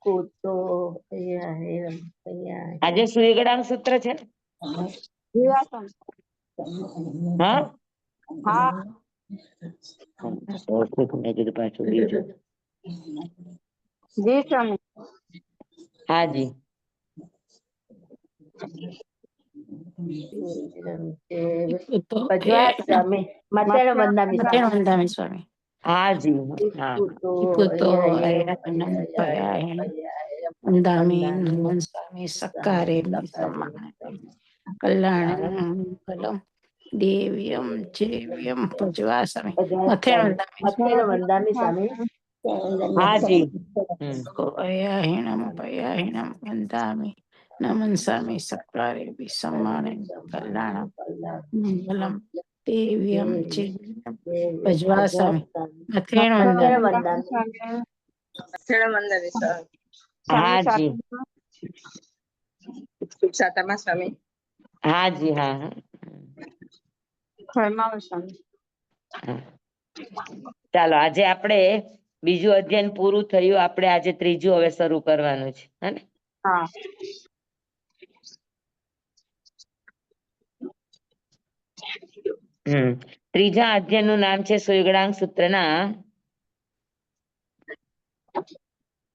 કૂતો આજે સુઈગડાંગ સૂત્ર છે ને? જીવાસન. હા હા. મેં કીધું પાછું બીજું. જી સ્વામી. હાજી. સ્વામી મધ્યાહન વંદામી સ્વામી. હાજી. હા વંદામી નમન સ્વામી સકારે કલ્યાણ દેવ્યમ જેવ્યમ ભજવા સ્વામી મથેણ વંદામી સ્વામી. હાજી. અયાહિણમ પયાહિણમ વંદામી નમન સ્વામી સકારે સમાણે કલ્યાણમ મંગલમ દેવ્યમ જેવ્યમ ભજવા સ્વામી મથેણ વંદામી. હાજી. સાતામાં સ્વામી. હાજી. હા હા. સ્વામી. ચાલો આજે આપણે બીજું અધ્યયન પૂરું થયું. આપણે આજે ત્રીજું હવે શરૂ કરવાનું છે. હે? હા. ત્રીજા અધ્યયન નું નામ છે સુઈગડાંગ સૂત્રના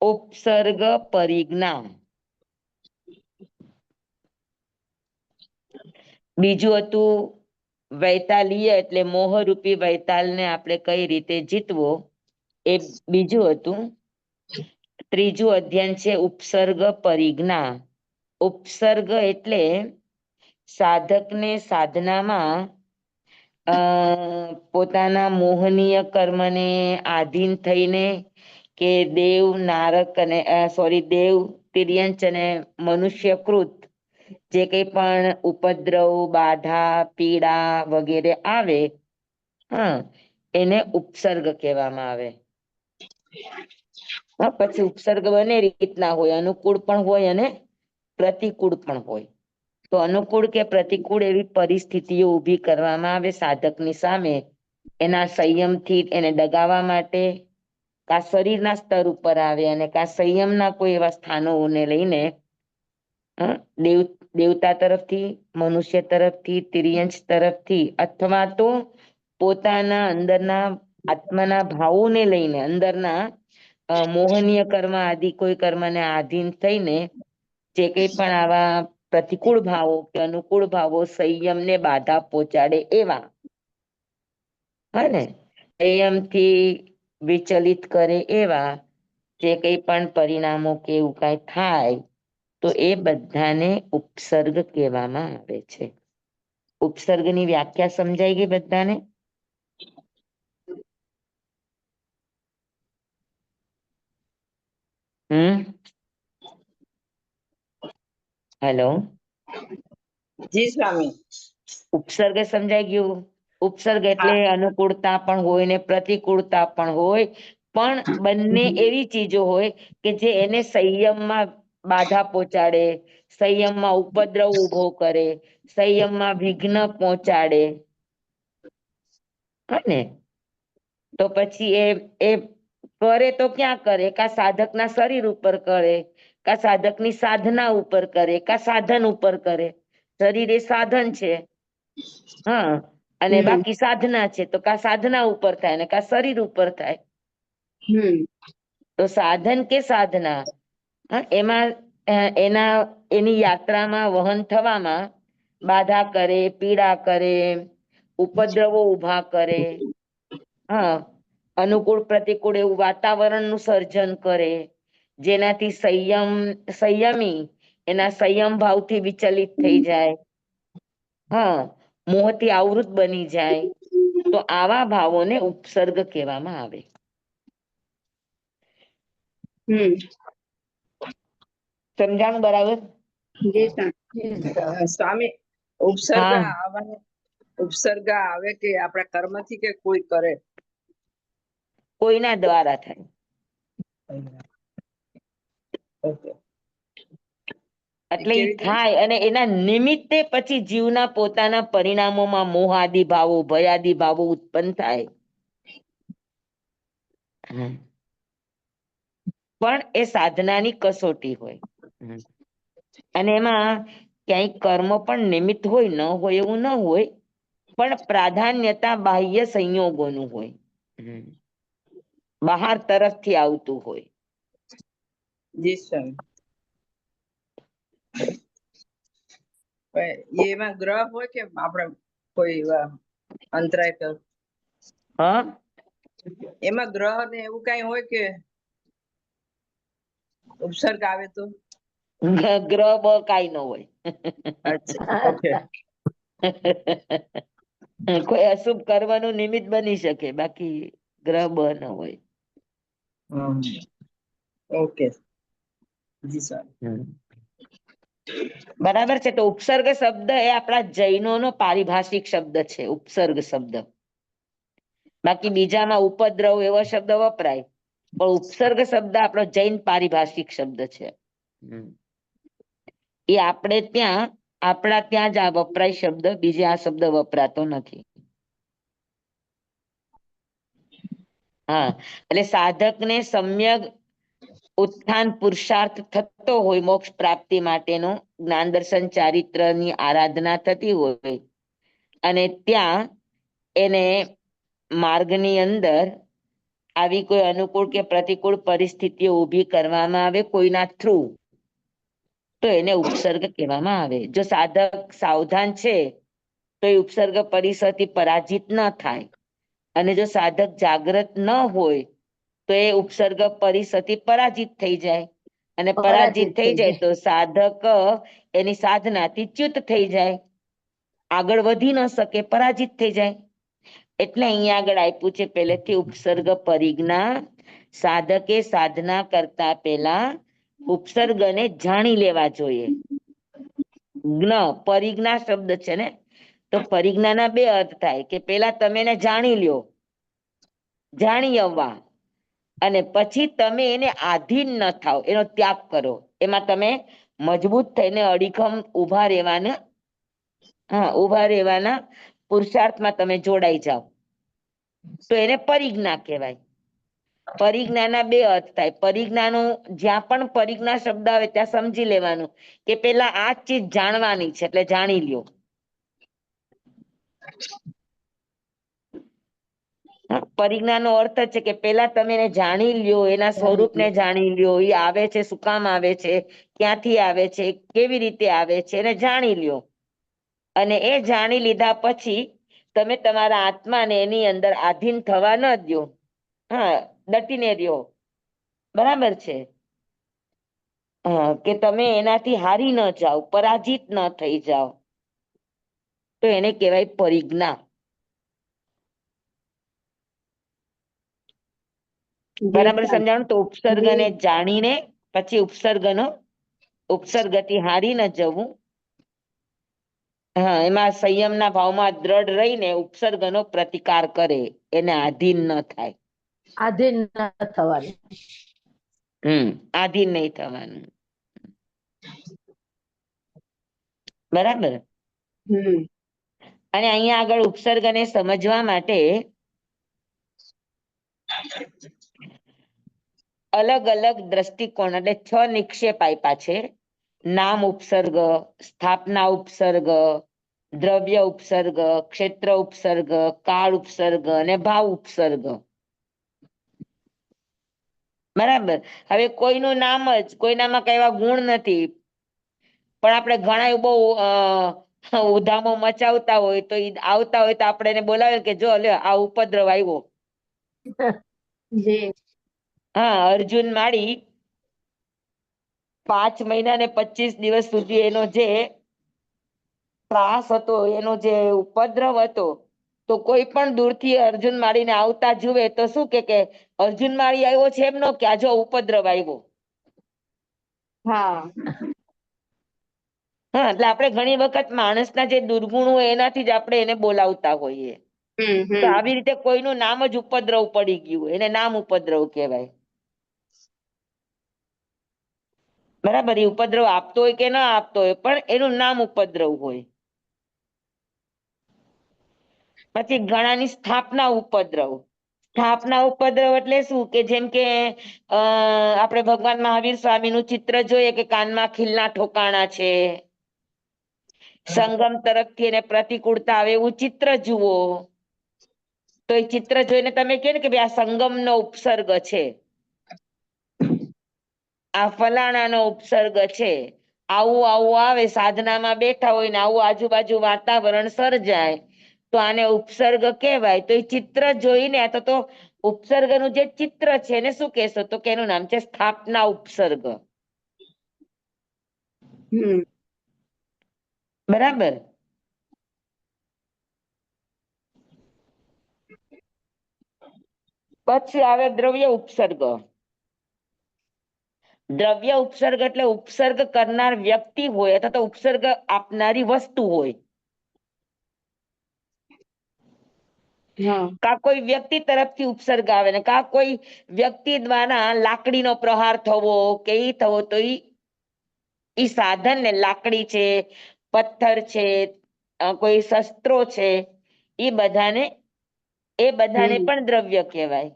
ઉપસર્ગ પરિજ્ઞા. બીજું હતું વૈતાલીય એટલે મોહરૂપી વૈતાલને આપણે કઈ રીતે જીતવો એ બીજું હતું. ત્રીજું અધ્યયન છે ઉપસર્ગ પરિજ્ઞા. ઉપસર્ગ એટલે સાધકને સાધનામાં પોતાના મોહનીય કર્મને આધીન થઈને કે દેવ નારક અને દેવ તિર્યંચ અને મનુષ્યકૃત જે કઈ પણ ઉપદ્રવ બાધા પીડા વગેરે આવે એને ઉપસર્ગ કહેવામાં આવે. પછી ઉપસર્ગ બને રીતના હોય, અનુકૂળ પણ હોય અને પ્રતિકૂળ પણ હોય. તો અનુકૂળ કે પ્રતિકૂળ એવી પરિસ્થિતિઓ ઊભી કરવામાં આવે સાધકની સામે એના સંયમથી એને ડગાવવા માટે, કા શરીરના સ્તર ઉપર આવે અને કા સંયમના કોઈ એવા સ્થાનોને લઈને દેવતા તરફથી, મનુષ્ય તરફથી, તિર્યંચ તરફથી અથવા તો પોતાના અંદરના આત્માના ભાવોને લઈને અંદરના મોહનીય કર્મ આદિ કોઈ કર્મને આધીન થઈને જે કઈ પણ આવા પ્રતિકૂળ ભાવો કે અનુકૂળ ભાવો સંયમને બાધા પહોંચાડે એવા સંયમથી વિચલિત કરે એવા જે કઈ પણ પરિણામો કે એવું કઈ થાય તો એ બધાને ઉપસર્ગ કહેવામાં આવે છે. ઉપસર્ગની વ્યાખ્યા સમજાઈ ગઈ બધાને? હેલો. જી સ્વામી. ઉપસર્ગ સમજાઈ ગયું? ઉપસર્ગ એટલે અનુકૂળતા પણ હોય ને પ્રતિકૂળતા પણ હોય, પણ બંને એવી ચીજો હોય કે જે એને સંયમમાં બાધા પહોંચાડે, સંયમમાં ઉપદ્રવ ઉભો કરે, સંયમમાં વિઘ્ન પહોંચાડે. ને તો પછી એ કરે તો ક્યાં કરે? કા સાધકના શરીર ઉપર કરે, કા સાધકની સાધના ઉપર કરે, કા સાધન ઉપર કરે. શરીર એ સાધન છે, અને બાકી સાધના છે તો કા સાધના ઉપર થાય ને કા શરીર ઉપર થાય. તો સાધન કે સાધના એમાં એની યાત્રામાં વહન થવામાં બાધા કરે, પીડા કરે, ઉપદ્રવો ઉભા કરે, અનુકૂળ પ્રતિકૂળ એવું વાતાવરણનું સર્જન કરે, જેનાથી સંયમી એના સંયમ ભાવથી વિચલિત થઈ જાય, મોહથી આવૃત બની જાય, તો આવા ભાવોને ઉપસર્ગ કહેવામાં આવે. સમજાણું બરાબર? સ્વામી ઉપસર્ગ આવે કે આપણા કર્મથી કે કોઈ કરે? કોઈના દ્વારા થાય. એટલે ઈ થાય અને એના નિમિત્તે પછી જીવના પોતાના પરિણામોમાં મોહ આદિ ભાવો, ભયાદિ ભાવો ઉત્પન્ન થાય. પણ એ સાધનાની કસોટી હોય. અને એમાં ક્યાંય કર્મ પણ નિમિત્ત હોય, ન હોય એવું ન હોય, પણ પ્રાધાન્યતા બાહ્ય સંયોગોનું હોય. બહાર તરફથી આવતું હોય. જી સ્વામી. એમાં ગ્રહ હોય કે આપણે કોઈ એવા અંતરાય કર હા, એમાં ગ્રહ ને એવું કઈ હોય કે ઉપસર્ગ આવે તો? ગ્રહ બ કાઈ ન હોય. અચ્છા, ઓકે. કોઈ અશુભ કરવાનું નિમિત્ત બની શકે, બાકી ગ્રહ બ ન હોય. ઓકે, જી સ્વામી. બરાબર છે. તો ઉપસર્ગ શબ્દ એ આપણા જૈનોનો પારિભાષિક શબ્દ છે, ઉપસર્ગ શબ્દ. બાકી બીજામાં ઉપદ્રવ એવો શબ્દ વપરાય, પણ ઉપસર્ગ શબ્દ આપણો જૈન પારિભાષિક શબ્દ છે. એ આપણા ત્યાં જ આ વપરાય શબ્દ, બીજે આ શબ્દ વપરાતો નથી. હા, એટલે સાધકને સમ્યક ઉત્થાન પુરુષાર્થ થતો હોય, મોક્ષ પ્રાપ્તિ માટેનો જ્ઞાન દર્શન ચારિત્રની આરાધના થતી હોય, અને ત્યાં એને માર્ગની અંદર આવી કોઈ અનુકૂળ કે પ્રતિકૂળ પરિસ્થિતિઓ ઊભી કરવામાં આવે કોઈના થ્રુ, તો એને ઉપસર્ગ કહેવામાં આવે. જો સાધક સાવધાન છે તો એ ઉપસર્ગ પરિસરથી પરાજિત ન થાય, અને જો સાધક જાગ્રત ન હોય તો એ ઉપસર્ગ પરિસરથી પરાજિત થઈ જાય, અને પરાજિત થઈ જાય તો સાધક એની સાધનાથી ચ્યુત થઈ જાય, આગળ વધી ન શકે, પરાજિત થઈ જાય. એટલે અહીંયા આગળ આપ્યું છે પહેલેથી ઉપસર્ગ પરિજ્ઞા. સાધકે સાધના કરતા પહેલા ઉપસર્ગને જાણી લેવા જોઈએ. પરિજ્ઞા શબ્દ છે ને, તો પરિજ્ઞાના બે અર્થ થાય, કે પેલા તમે એને જાણી લ્યો, જાણી આવવા, અને પછી તમે એને આધીન ન થાવ, એનો ત્યાગ કરો. એમાં તમે મજબૂત થઈને અડીખમ ઉભા રહેવાના, હા, ઉભા રહેવાના પુરુષાર્થમાં તમે જોડાઈ જાઓ, તો એને પરિજ્ઞા કહેવાય. પરિજ્ઞાના બે અર્થ થાય. પરિજ્ઞાનું જ્યાં પણ પરિજ્ઞા શબ્દ આવે ત્યાં સમજી લેવાનું કે પેલા આ ચીજ જાણવાની છે, એટલે જાણી લ્યો. પરિજ્ઞાનો અર્થ છે કે પેલા તમે એને જાણી લ્યો, એના સ્વરૂપને જાણી લ્યો, એ આવે છે, શું કામ આવે છે, ક્યાંથી આવે છે, કેવી રીતે આવે છે, એને જાણી લ્યો. અને એ જાણી લીધા પછી તમે તમારા આત્માને એની અંદર આધીન થવા ન દો. હા, ડટીને રહ્યો. બરાબર છે. હા, કે તમે એનાથી હારી ન જાઓ, પરાજિત ન થઈ જાઓ, તો એને કહેવાય પરિજ્ઞા. બરાબર સમજાણું? તો ઉપસર્ગને જાણીને પછી ઉપસર્ગથી હારી ન જવું. હા, એમાં સંયમના ભાવમાં દ્રઢ રહીને ઉપસર્ગનો પ્રતિકાર કરે, એને આધીન ન થાય. આધીન ન થવાનું. આધીન નહીં થવાનું. બરાબર. અને અહીંયા આગળ ઉપસર્ગને સમજવા માટે અલગ અલગ દ્રષ્ટિકોણ, એટલે 6 નિક્ષેપ આપ્યા છે. નામ ઉપસર્ગ, સ્થાપના ઉપસર્ગ, દ્રવ્ય ઉપસર્ગ, ક્ષેત્ર ઉપસર્ગ, કાળ ઉપસર્ગ અને ભાવ ઉપસર્ગ. બરાબર. હવે કોઈનું નામ જ, કોઈનામાં કઈ એવા ગુણ નથી, પણ આપણે ઘણા બહુ ઉધામો મચાવતા હોય તો આવતા હોય તો આપણે એને બોલાવે કે જો લે આ ઉપદ્રવ આવ્યો. હા, અર્જુન માળી 5 મહિના ને 25 દિવસ સુધી એનો જે ત્રાસ હતો, એનો જે ઉપદ્રવ હતો, તો કોઈ પણ દૂરથી અર્જુન માળીને આવતા જુએ તો શું કે અર્જુન માળી આવ્યો છે, એમ નો કે આ જો ઉપદ્રવ આવ્યો. હા. હા, એટલે આપણે ઘણી વખત માણસના જે દુર્ગુણ હોય એનાથી જ આપણે એને બોલાવતા હોઈએ. તો આવી રીતે કોઈનું નામ જ ઉપદ્રવ પડી ગયું, એને નામ ઉપદ્રવ કહેવાય. બરાબર. એ ઉપદ્રવ આપતો હોય કે ના આપતો હોય, પણ એનું નામ ઉપદ્રવ હોય. પછી ઘણાની સ્થાપના ઉપદ્રવ. સ્થાપના ઉપદ્રવ એટલે શું કે જેમ કે આપણે ભગવાન મહાવીર સ્વામીનું ચિત્ર જોઈએ કે કાનમાં ખીલના ઠોકાણા છે, સંગમ તરફથી એને પ્રતિકૂળતા આવે એવું ચિત્ર જુઓ તો એ ચિત્ર જોઈને તમે કહો ને કે ભાઈ આ સંગમનો ઉપસર્ગ છે, આ ફલાણાનો ઉપસર્ગ છે, આવું આવું આવે સાધનામાં બેઠા હોય ને આવું આજુબાજુ વાતાવરણ સર્જાય તો આને ઉપસર્ગ કહેવાય. તો એ ચિત્ર જોઈને તો ઉપસર્ગનું જે ચિત્ર છે એને શું કહેશો? તો કે એનું નામ છે સ્થાપના ઉપસર્ગ. બરાબર. પછી આવે દ્રવ્ય ઉપસર્ગ. દ્રવ્ય ઉપસર્ગ એટલે ઉપસર્ગ કરનાર વ્યક્તિ હોય અથવા તો ઉપસર્ગ આપનારી વસ્તુ હોય. કા કોઈ વ્યક્તિ તરફથી ઉપસર્ગ આવે ને કા કોઈ વ્યક્તિ દ્વારા લાકડીનો પ્રહાર થવો કે ઈ થવો તો ઈ સાધન ને લાકડી છે, પથ્થર છે, કોઈ શસ્ત્રો છે, એ બધાને પણ દ્રવ્ય કહેવાય.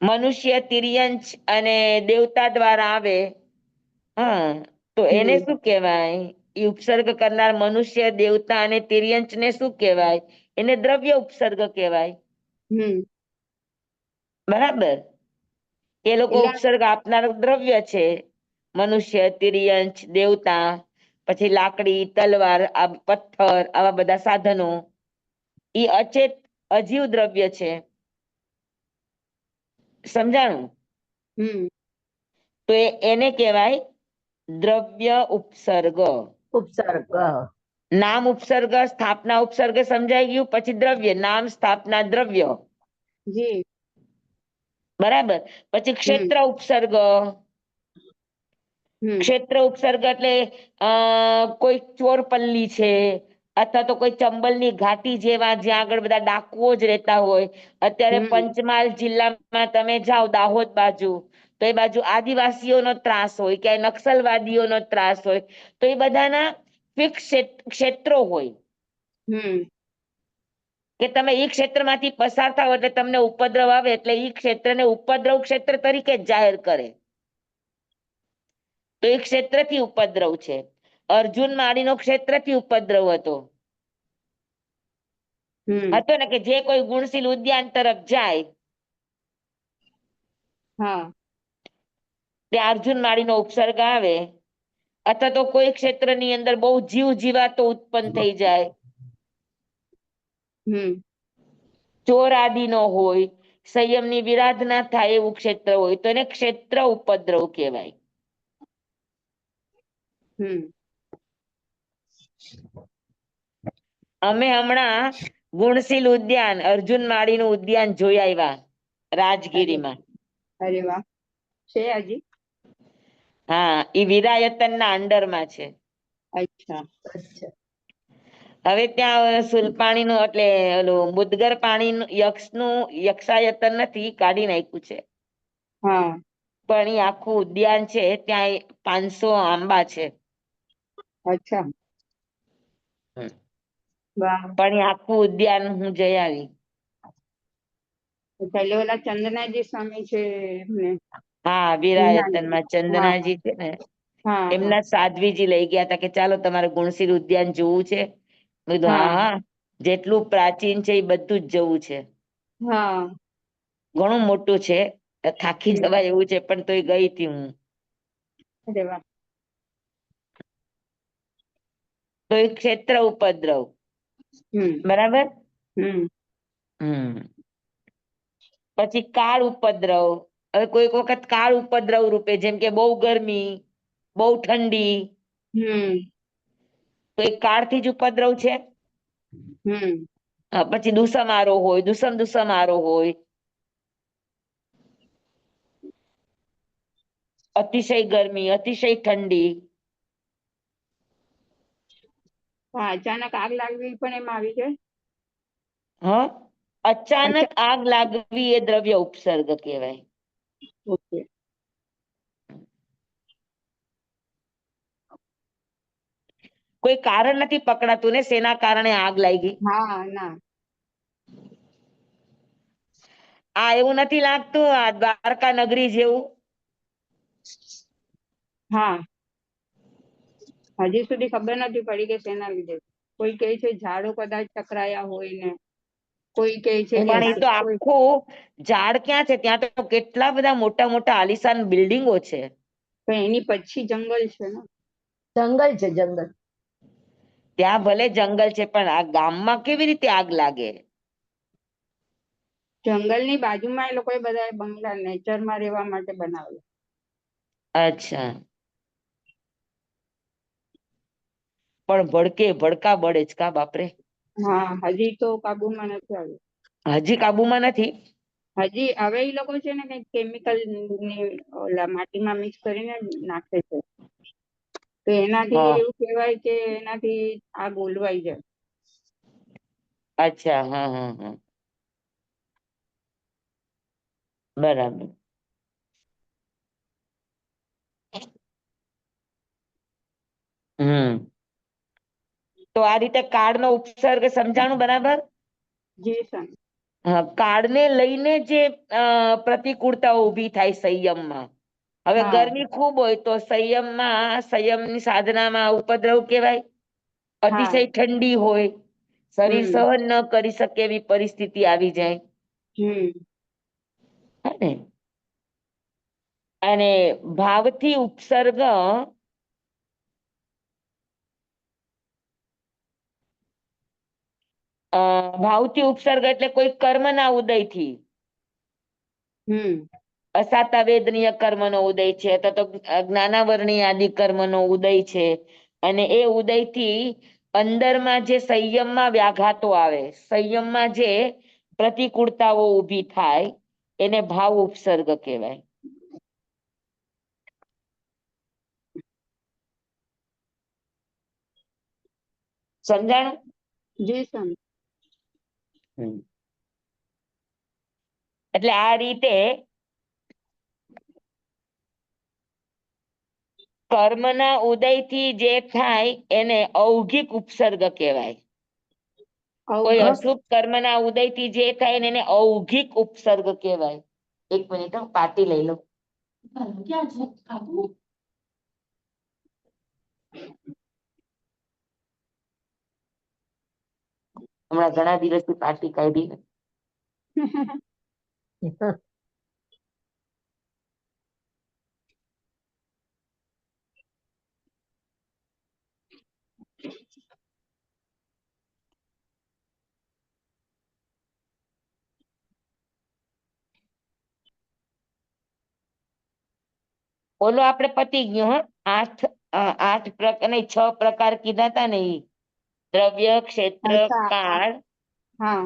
મનુષ્ય, તિર્યંચ અને દેવતા દ્વારા આવે તો એને શું કહેવાય? એ ઉપસર્ગ કરનાર મનુષ્ય, દેવતા અને તિર્યંચ ને શું કહેવાય? એને દ્રવ્ય ઉપસર્ગ કહેવાય. બરાબર. એ લોકો ઉપસર્ગ આપનાર દ્રવ્ય છે. મનુષ્ય, તિર્યંચ, દેવતા, પછી લાકડી, તલવાર, આ પથ્થર, આવા બધા સાધનો એ અચેત અજીવ દ્રવ્ય છે. સમજાણું? તો એને કહેવાય દ્રવ્ય ઉપસર્ગ. ઉપસર્ગ. નામ ઉપસર્ગ, સ્થાપના ઉપસર્ગ સમજાઈ ગયું. પછી દ્રવ્ય, નામ, સ્થાપના, દ્રવ્ય. બરાબર. પછી ક્ષેત્ર ઉપસર્ગ. ક્ષેત્ર ઉપસર્ગ એટલે કોઈ ચોરપલ્લી છે અથવા તો કોઈ ચંબલની ઘાટી જેવા જ્યાં આગળ બધા ડાકુઓ જ રહેતા હોય. અત્યારે પંચમહાલ જિલ્લામાં તમે જાઓ દાહોદ બાજુ તો એ બાજુ આદિવાસીઓનો ત્રાસ હોય, ક્યાંય નક્સલવાદીઓનો ત્રાસ હોય તો એ બધાના ફિક્સ ક્ષેત્રો હોય કે તમે એ ક્ષેત્રમાંથી પસાર થાવ એટલે તમને ઉપદ્રવ આવે એટલે એ ક્ષેત્રને ઉપદ્રવ ક્ષેત્ર તરીકે જ જાહેર કરે. તો એ ક્ષેત્રથી ઉપદ્રવ છે. અર્જુન માળીનો ક્ષેત્રથી ઉપદ્રવ હતો ને કે જે કોઈ ગુણશીલ ઉદ્યાન તરફ જાય ત્યાં અર્જુન માળીનો ઉપસર્ગ આવે અથવા તો કોઈ ક્ષેત્રની અંદર બહુ જીવ જીવાતો ઉત્પન્ન થઈ જાય, ચોર આદિનો હોય, સંયમની વિરાધના થાય એવું ક્ષેત્ર હોય તો એને ક્ષેત્ર ઉપદ્રવ કહેવાય. અમે હમણાં ગુણશીલ ઉદ્યાન અર્જુન માળીનું ઉદ્યાન જોઈ આવ્યા રાજગીરીમાં. અરે વાહ. છે હજી? હા, એ વિરાયતનના અંડરમાં છે. અચ્છા. હવે ત્યાં સુલપાણીનું એટલે ઓલું મુદગર પાણી યક્ષનું યક્ષાયતન નથી, કાઢી નાખ્યું છે. પણ એ આખું ઉદ્યાન છે ત્યાં 500 આંબા છે. અચ્છા. પણ એ આખું ઉદ્યાન હું જઈ આવી. પેલે ઓલા ચંદનાજી સ્વામી છે એમને. હા, વિરાયતનમાં ચંદનાજી છે ને હા એમના સાધ્વીજી લઈ ગયા હતા કે ચાલો તમારે ગુણશીલ ઉદ્યાન જોવું છે. મેં કીધું હા હા, જેટલું પ્રાચીન છે એ બધું જ જવું છે. ઘણું મોટું છે, થાકી જવાય એવું છે પણ તોય ગઈ હતી હું. અરે વાહ. તો એ ક્ષેત્ર ઉપદ્રવ. બરાબર. પછી કાળ ઉપદ્રવ. હવે કોઈક વખત કાળ ઉપદ્રવ રૂપે જેમ કે બહુ ગરમી, બહુ ઠંડી તો એ કાળથી જ ઉપદ્રવ છે. પછી દુસમારો હોય, દુસમારો હોય, અતિશય ગરમી, અતિશય ઠંડી. અચાનક આગ લાગવી પણ એમાં આવી જાય. અચાનક આગ લાગવી એ દ્રવ્ય ઉપસર્ગ કહેવાય. ઓકે. કોઈ કારણ નથી પકડાતું ને શેના કારણે આગ લાગી. હા ના. આ એવું નથી લાગતું આ દ્વારકા નગરી જેવું? હા, હજી સુધી ખબર નથી પડી કે શેના લીધે. કોઈ કહે છે ઝાડો કદાચ ટકરાયા હોય ને, કોઈ કહે છે કે પણ એ તો કોઈ આખું ઝાડ ક્યાં છે? ત્યાં તો કેટલા બધા મોટા મોટા આલીશાન બિલ્ડિંગો છે. પણ એની પછી જંગલ છે ને. જંગલ છે જંગલ. ત્યાં ભલે જંગલ છે પણ આ ગામમાં કેવી રીતે આગ લાગે? જંગલની બાજુમાં એ લોકોએ બધા બંગલા નેચરમાં રહેવા માટે બનાવેલા. અચ્છા, પણ ભડકા બળે જ કા બાપરે. હા, હજી તો કાબુમાં નથી આવ્યું. હજી કાબુમાં નથી? હજી હવે એ લોકો છે ને કઈ કેમિકલ ઓલા માટીમાં મિક્સ કરીને નાખે છે, તો એનાથી હા, એવું કહેવાય કે એનાથી આગ ઓલવાઈ જાય. અચ્છા, હા હા હા, બરાબર. તો આ રીતે કાળનો ઉપસર્ગ સમજાણું બરાબર? જી સર. કાળને લઈને જે પ્રતિકૂળતાઓ ઊભી થાય સંયમમાં. હવે હા ગરમી ખૂબ હોય તો સંયમની સાધનામાં ઉપદ્રવ કહેવાય. હા. અતિશય ઠંડી હોય, શરીર હમ સહન ન કરી શકે એવી પરિસ્થિતિ આવી જાય. હમ હે ને? અને ભાવથી ઉપસર્ગ ભાવથી ઉપસર્ગ એટલે કોઈ કર્મના ઉદયથી. હમ અસાતા વેદનીય કર્મનો ઉદય છે, અથવા તો જ્ઞાનાવરણીય આદિ કર્મનો ઉદય છે. અને એ ઉદયથી અંદરમાં જે સંયમમાં વ્યાઘાતો આવે, સંયમમાં જે પ્રતિકૂળતાઓ ઊભી થાય, એને ભાવ ઉપસર્ગ કહેવાય. સમજાણું? જી સર. એટલે આ રીતે કર્મના ઉદયથી જે થાય એને ઔગિક ઉપસર્ગ કહેવાય. કોઈ અશુભ કર્મના ઉદયથી જે થાય ને એને ઔગિક ઉપસર્ગ કહેવાય. એક મિનિટ હો, પાટી લઈ લો. ક્યાં છે? હમણાં ઘણા દિવસથી પાટી કાઢી. ઓલો આપણે પતી ગયો. આઠ પ્રકાર નહીં, 6 પ્રકાર કીધા હતા ને. ઈ દ્રવ્ય, ક્ષેત્ર, અચ્છા. કાળ, હા,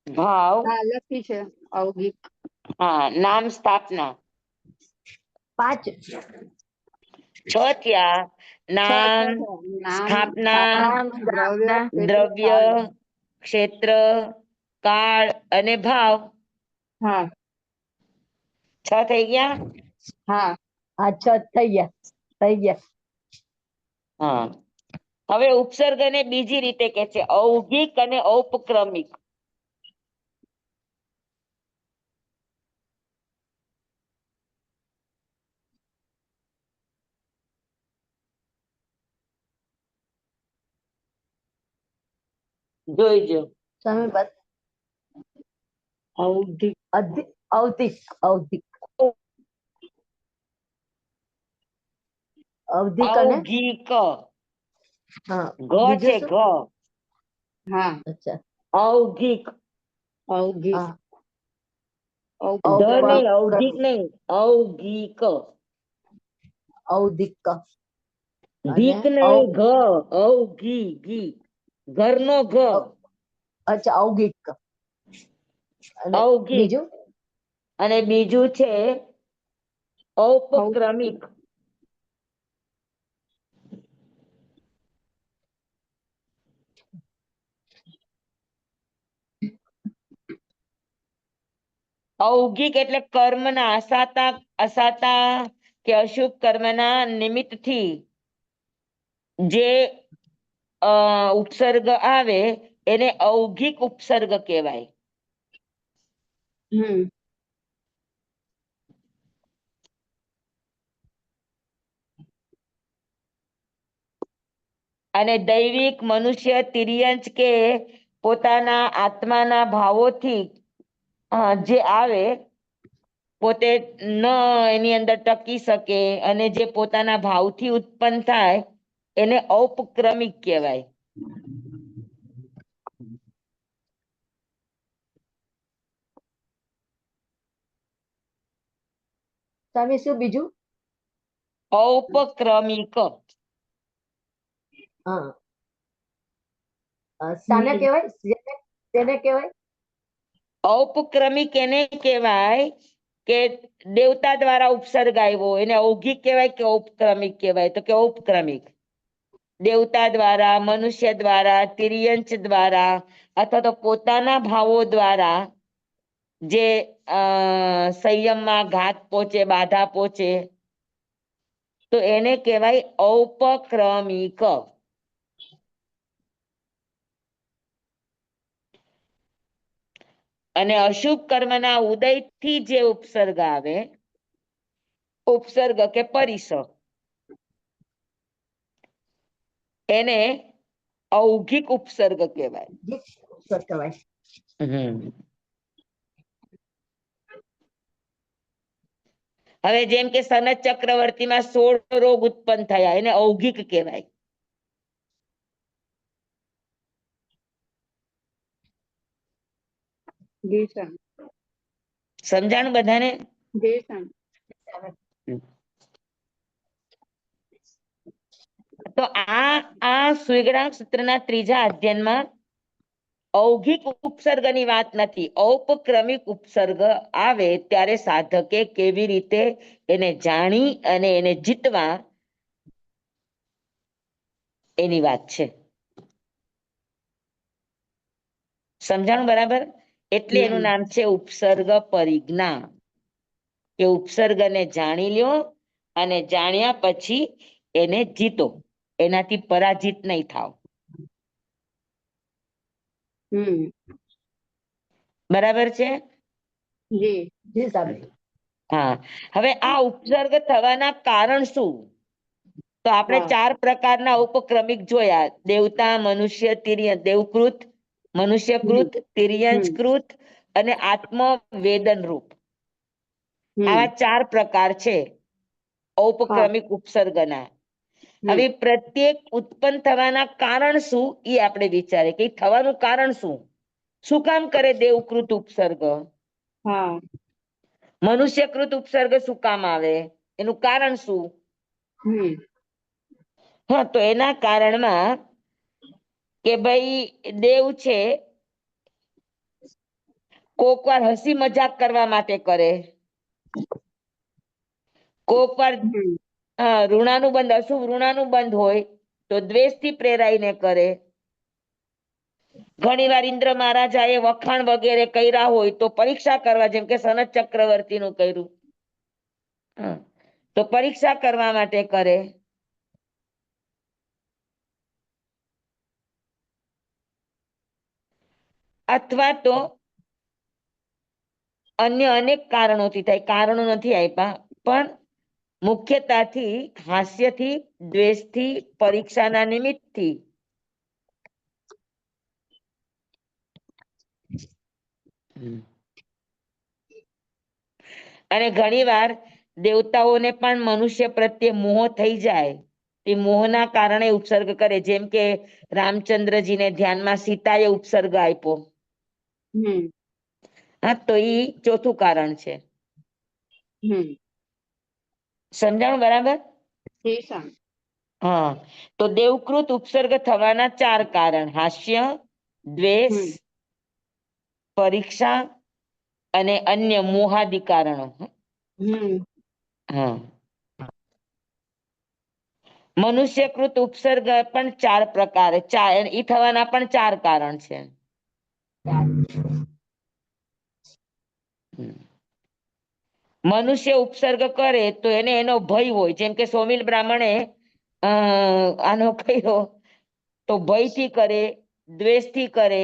ભાવ, આ અલગથી છે ઔગિક. હા, નામ, સ્થાપના. 5. 6 થયા. છ નામ, છે. નામ, સ્થાપના, સ્થાપના, નામ, દ્રવ્ય, સ્થાપના, ક્ષેત્ર, દ્રવ્ય, કાળ. ક્ષેત્ર, કાળ અને ભાવ. હા 6 થઈ ગયા. હા. આ 6 થઈ ગયા. થઈ ગયા. હા, હવે ઉપસર્ગને બીજી રીતે કે છે, ઔગિક અને ઔપક્રમિક. જોઈજો. તમે બસ ઔગિક. ઔધિક ઔધિક ઔધિક અને ઔગિક. હા ઘ બીજું છે, શું? ઘ. હા, અચ્છા. ઔગિક. ઔગિક. હા ધ નહીં, ઔપક્રમિક. ઔગિક નહીં, ઔગિક. ઔધિક અને ગીક નહીં, ઘ. ઔગી ગી, ઘરનો ઘ. અચ્છા, ઔગિક. અને ઔગિક. બીજું? અને બીજું છે ઔપક્રમિક. ઔગિક એટલે કર્મના અસાતા કે અશુભ કર્મના નિમિત્તથી જે ઉપસર્ગ આવે એને ઔગિક ઉપસર્ગ કહેવાય. હમ અને દૈવિક મનુષ્ય તિર્યંચ કે પોતાના આત્માના ભાવોથી જે આવે પોતે ન એની અંદર ટકી શકે અને જે પોતાના ભાવથી ઉત્પન્ન થાય એને ઔપક્રમિક કહેવાય. સ્વામી શું બીજું? ઔપક્રમિક. હા. શાને કહેવાય? તેને કહેવાય? ઔપક્રમિક એને કહેવાય કે દેવતા દ્વારા ઉપસર્ગ આવ્યો એને ઔગિક કહેવાય કે ઔપક્રમિક કહેવાય? તો કે ઔપક્રમિક. દેવતા દ્વારા, મનુષ્ય દ્વારા, તિર્યંચ દ્વારા અથવા તો પોતાના ભાવો દ્વારા જે સંયમમાં ઘાત પહોંચે, બાધા પહોંચે તો એને કહેવાય ઔપક્રમિક. અને અશુભ કર્મના ઉદયથી જે ઉપસર્ગ આવે ઉપસર્ગ કે પરિસ એને ઔગિક ઉપસર્ગ કહેવાય. કહેવાય. હવે જેમ કે સનત ચક્રવર્તીમાં 16 રોગ ઉત્પન્ન થયા એને ઔગિક કહેવાય. સમજાણું બધાને? તો આ સુઈગણાંક સૂત્રના 3જા અધ્યયનમાં ઔગિક ઉપસર્ગની વાત નથી. ઔપક્રમિક ઉપસર્ગ આવે ત્યારે સાધકે કેવી રીતે એને જાણી અને એને જીતવા એની વાત છે. સમજાણું બરાબર? એટલે એનું નામ છે ઉપસર્ગ પરિજ્ઞા. કે ઉપસર્ગને જાણી લ્યો અને જાણ્યા પછી એને જીતો, એનાથી પરાજિત નહીં થાવ. બરાબર છે? હા. હવે આ ઉપસર્ગ થવાના કારણ શું? તો આપણે 4 પ્રકારના ઉપક્રમિક જોયા. દેવતા, મનુષ્ય, તિર્યંચ. દેવકૃત, મનુષ્યકૃત, તિર્યંચકૃત અને આત્મવેદન રૂપ. આવા 4 પ્રકાર છે ઔપક્રમિક ઉપસર્ગના. હવે પ્રત્યેક ઉત્પન્ન થવાના કારણ શું એ આપણે વિચારીએ કે થવાનું કારણ શું? શું કામ કરે દેવકૃત ઉપસર્ગ? મનુષ્યકૃત ઉપસર્ગ શું કામ આવે? એનું કારણ શું? હા, તો એના કારણમાં કે ભાઈ દેવ છે કોક વાર હસી મજાક કરવા માટે કરે, કોક વાર ઋણાનુબંધ અશુભ ઋણાનુબંધ હોય તો દ્વેષથી પ્રેરાઈને કરે. ઘણી વાર ઇન્દ્ર મહારાજાએ વખાણ વગેરે કર્યા હોય તો પરીક્ષા કરવા, જેમ કે સનત ચક્રવર્તીનું કર્યું તો પરીક્ષા કરવા માટે કરે. અથવા તો અન્ય અનેક કારણોથી થાય. કારણો નથી આપ્યા પણ મુખ્યતાથી હાસ્યથી, દ્વેષથી, પરીક્ષાના નિમિત્તથી અને ઘણીવાર દેવતાઓને પણ મનુષ્ય પ્રત્યે મોહ થઈ જાય. તે મોહના કારણે ઉપસર્ગ કરે. જેમ કે રામચંદ્રજીને ધ્યાનમાં સીતાએ ઉપસર્ગ આપ્યો. હા, તો ઈ 4થું કારણ છે. સમજાણું બરાબર? હા, તો દેવકૃત ઉપસર્ગ થવાના 4 કારણ: હાસ્ય, દ્વેષ, પરીક્ષા અને અન્ય મોહાદિ કારણો. હા. મનુષ્યકૃત ઉપસર્ગ પણ 4 પ્રકાર. ઈ થવાના પણ 4 કારણ છે. મનુષ્ય ઉપસર્ગ કરે તો એને એનો ભય હોય. જેમ કે સોમિલ બ્રાહ્મણે આનો કર્યો તો ભયથી કરે, દ્વેષથી કરે,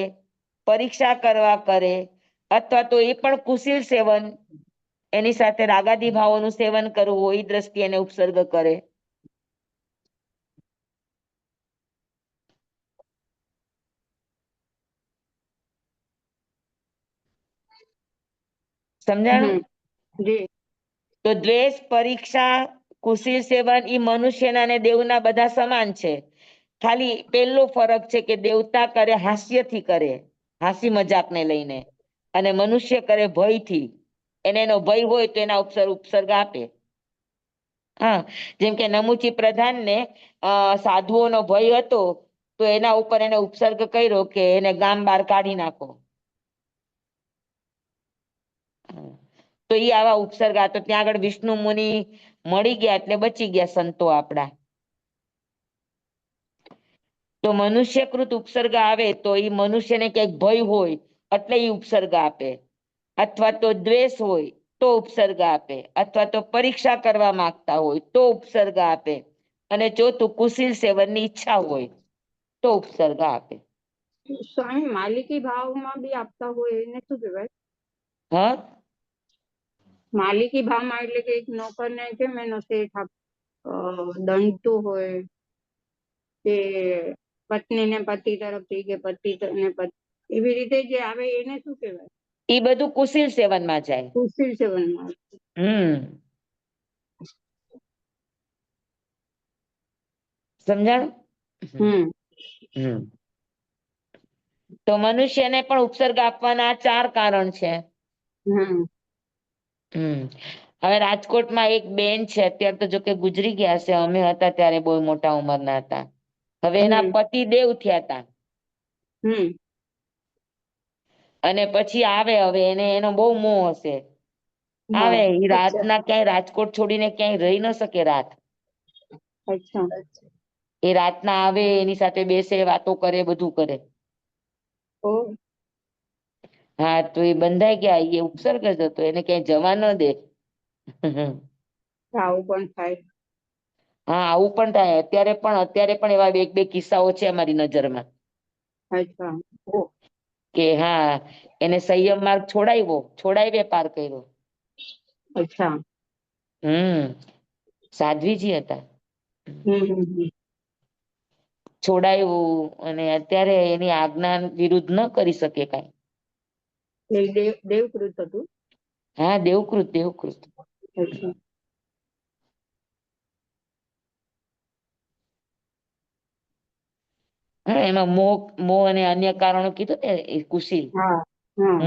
પરીક્ષા કરવા કરે, અથવા તો એ પણ કુશીલ સેવન, એની સાથે રાગાદી ભાવોનું સેવન કરવું હોય એ દ્રષ્ટિએ એને ઉપસર્ગ કરે. સમજાણું? જી. તો દ્વેષ, પરીક્ષા, કુશીલ સેવન ઈ મનુષ્યના અને દેવના બધા સમાન છે. ખાલી પહેલો ફરક છે કે દેવતા કરે હાસ્યથી કરે, હાસી મજાકને લઈને, અને મનુષ્ય કરે ભયથી. એનો ભય હોય તો એના ઉપસર્ગ આપે. હા, જેમ કે નમુચી પ્રધાનને સાધુઓનો ભય હતો તો એના ઉપર એને ઉપસર્ગ કર્યો કે એને ગામ બહાર કાઢી નાખો. તો ઈ આવા ઉપસર્ગ તો ત્યાં આગળ વિષ્ણુ મુનિ મળી ગયા એટલે બચી ગયા સંતો આપડા. તો મનુષ્યકૃત ઉપસર્ગ આવે તો ઈ મનુષ્યને ક્યાંક ભય હોય એટલે ઈ ઉપસર્ગ આપે, અથવા તો દ્વેષ હોય તો ઉપસર્ગ આપે, અથવા તો પરીક્ષા કરવા માંગતા હોય તો ઉપસર્ગ આપે, અને ચોથું કુશીલ સેવનની ઈચ્છા હોય તો ઉપસર્ગ આપે. સ્વામી માલિકી ભાવમાં બી આપતા હોય એને શું કહેવાય? હા, માલિકી ભાવમાં એટલે કે એક નોકરને કેમ એનો શેઠ દંડતું હોય કે પત્નીને પતિ તરફથી કે પતિ ને એવી રીતે જે આવે એને શું કહેવાય? ઈ બધું કુશીલ સેવનમાં જાય. કુશીલ સેવનમાં. સમજાણું? તો મનુષ્યને પણ ઉપસર્ગ આપવાના 4 કારણ છે. હવે રાજકોટમાં એક બેન છે, અત્યારે તો જોકે ગુજરી ગયા છે, અમે હતા ત્યારે બહુ મોટા ઉંમરના હતા. હવે એના પતિ દેવ થયા હતા. અને પછી આવે, હવે એને એનો બહુ મોહ હશે. આવે ઈ રાતના ક્યાંય રાજકોટ છોડીને ક્યાંય રહી ન શકે રાત. અચ્છા. એ રાતના આવે, એની સાથે બેસે, વાતો કરે, બધું કરે. હા, તો એ બંધાઈ ગયા, એ ઉપસર્ગ જ હતો, એને ક્યાંય જવા ન દે. આવું પણ થાય. હા, આવું પણ થાય. અત્યારે પણ એવા 1-2 કિસ્સાઓ છે અમારી નજરમાં. અચ્છા. કે હા, એને સંયમ માર્ગ છોડાવ્યો પાર કર્યો. અચ્છા. સાધ્વીજી હતા. છોડાયું, અને અત્યારે એની આજ્ઞા વિરુદ્ધ ન કરી શકે કાંઈ. દેવકૃત હતું. હા, દેવકૃત. અચ્છા. હા, એમાં મોહ અને અન્ય કારણો કીધું ને, એ કુશીલ.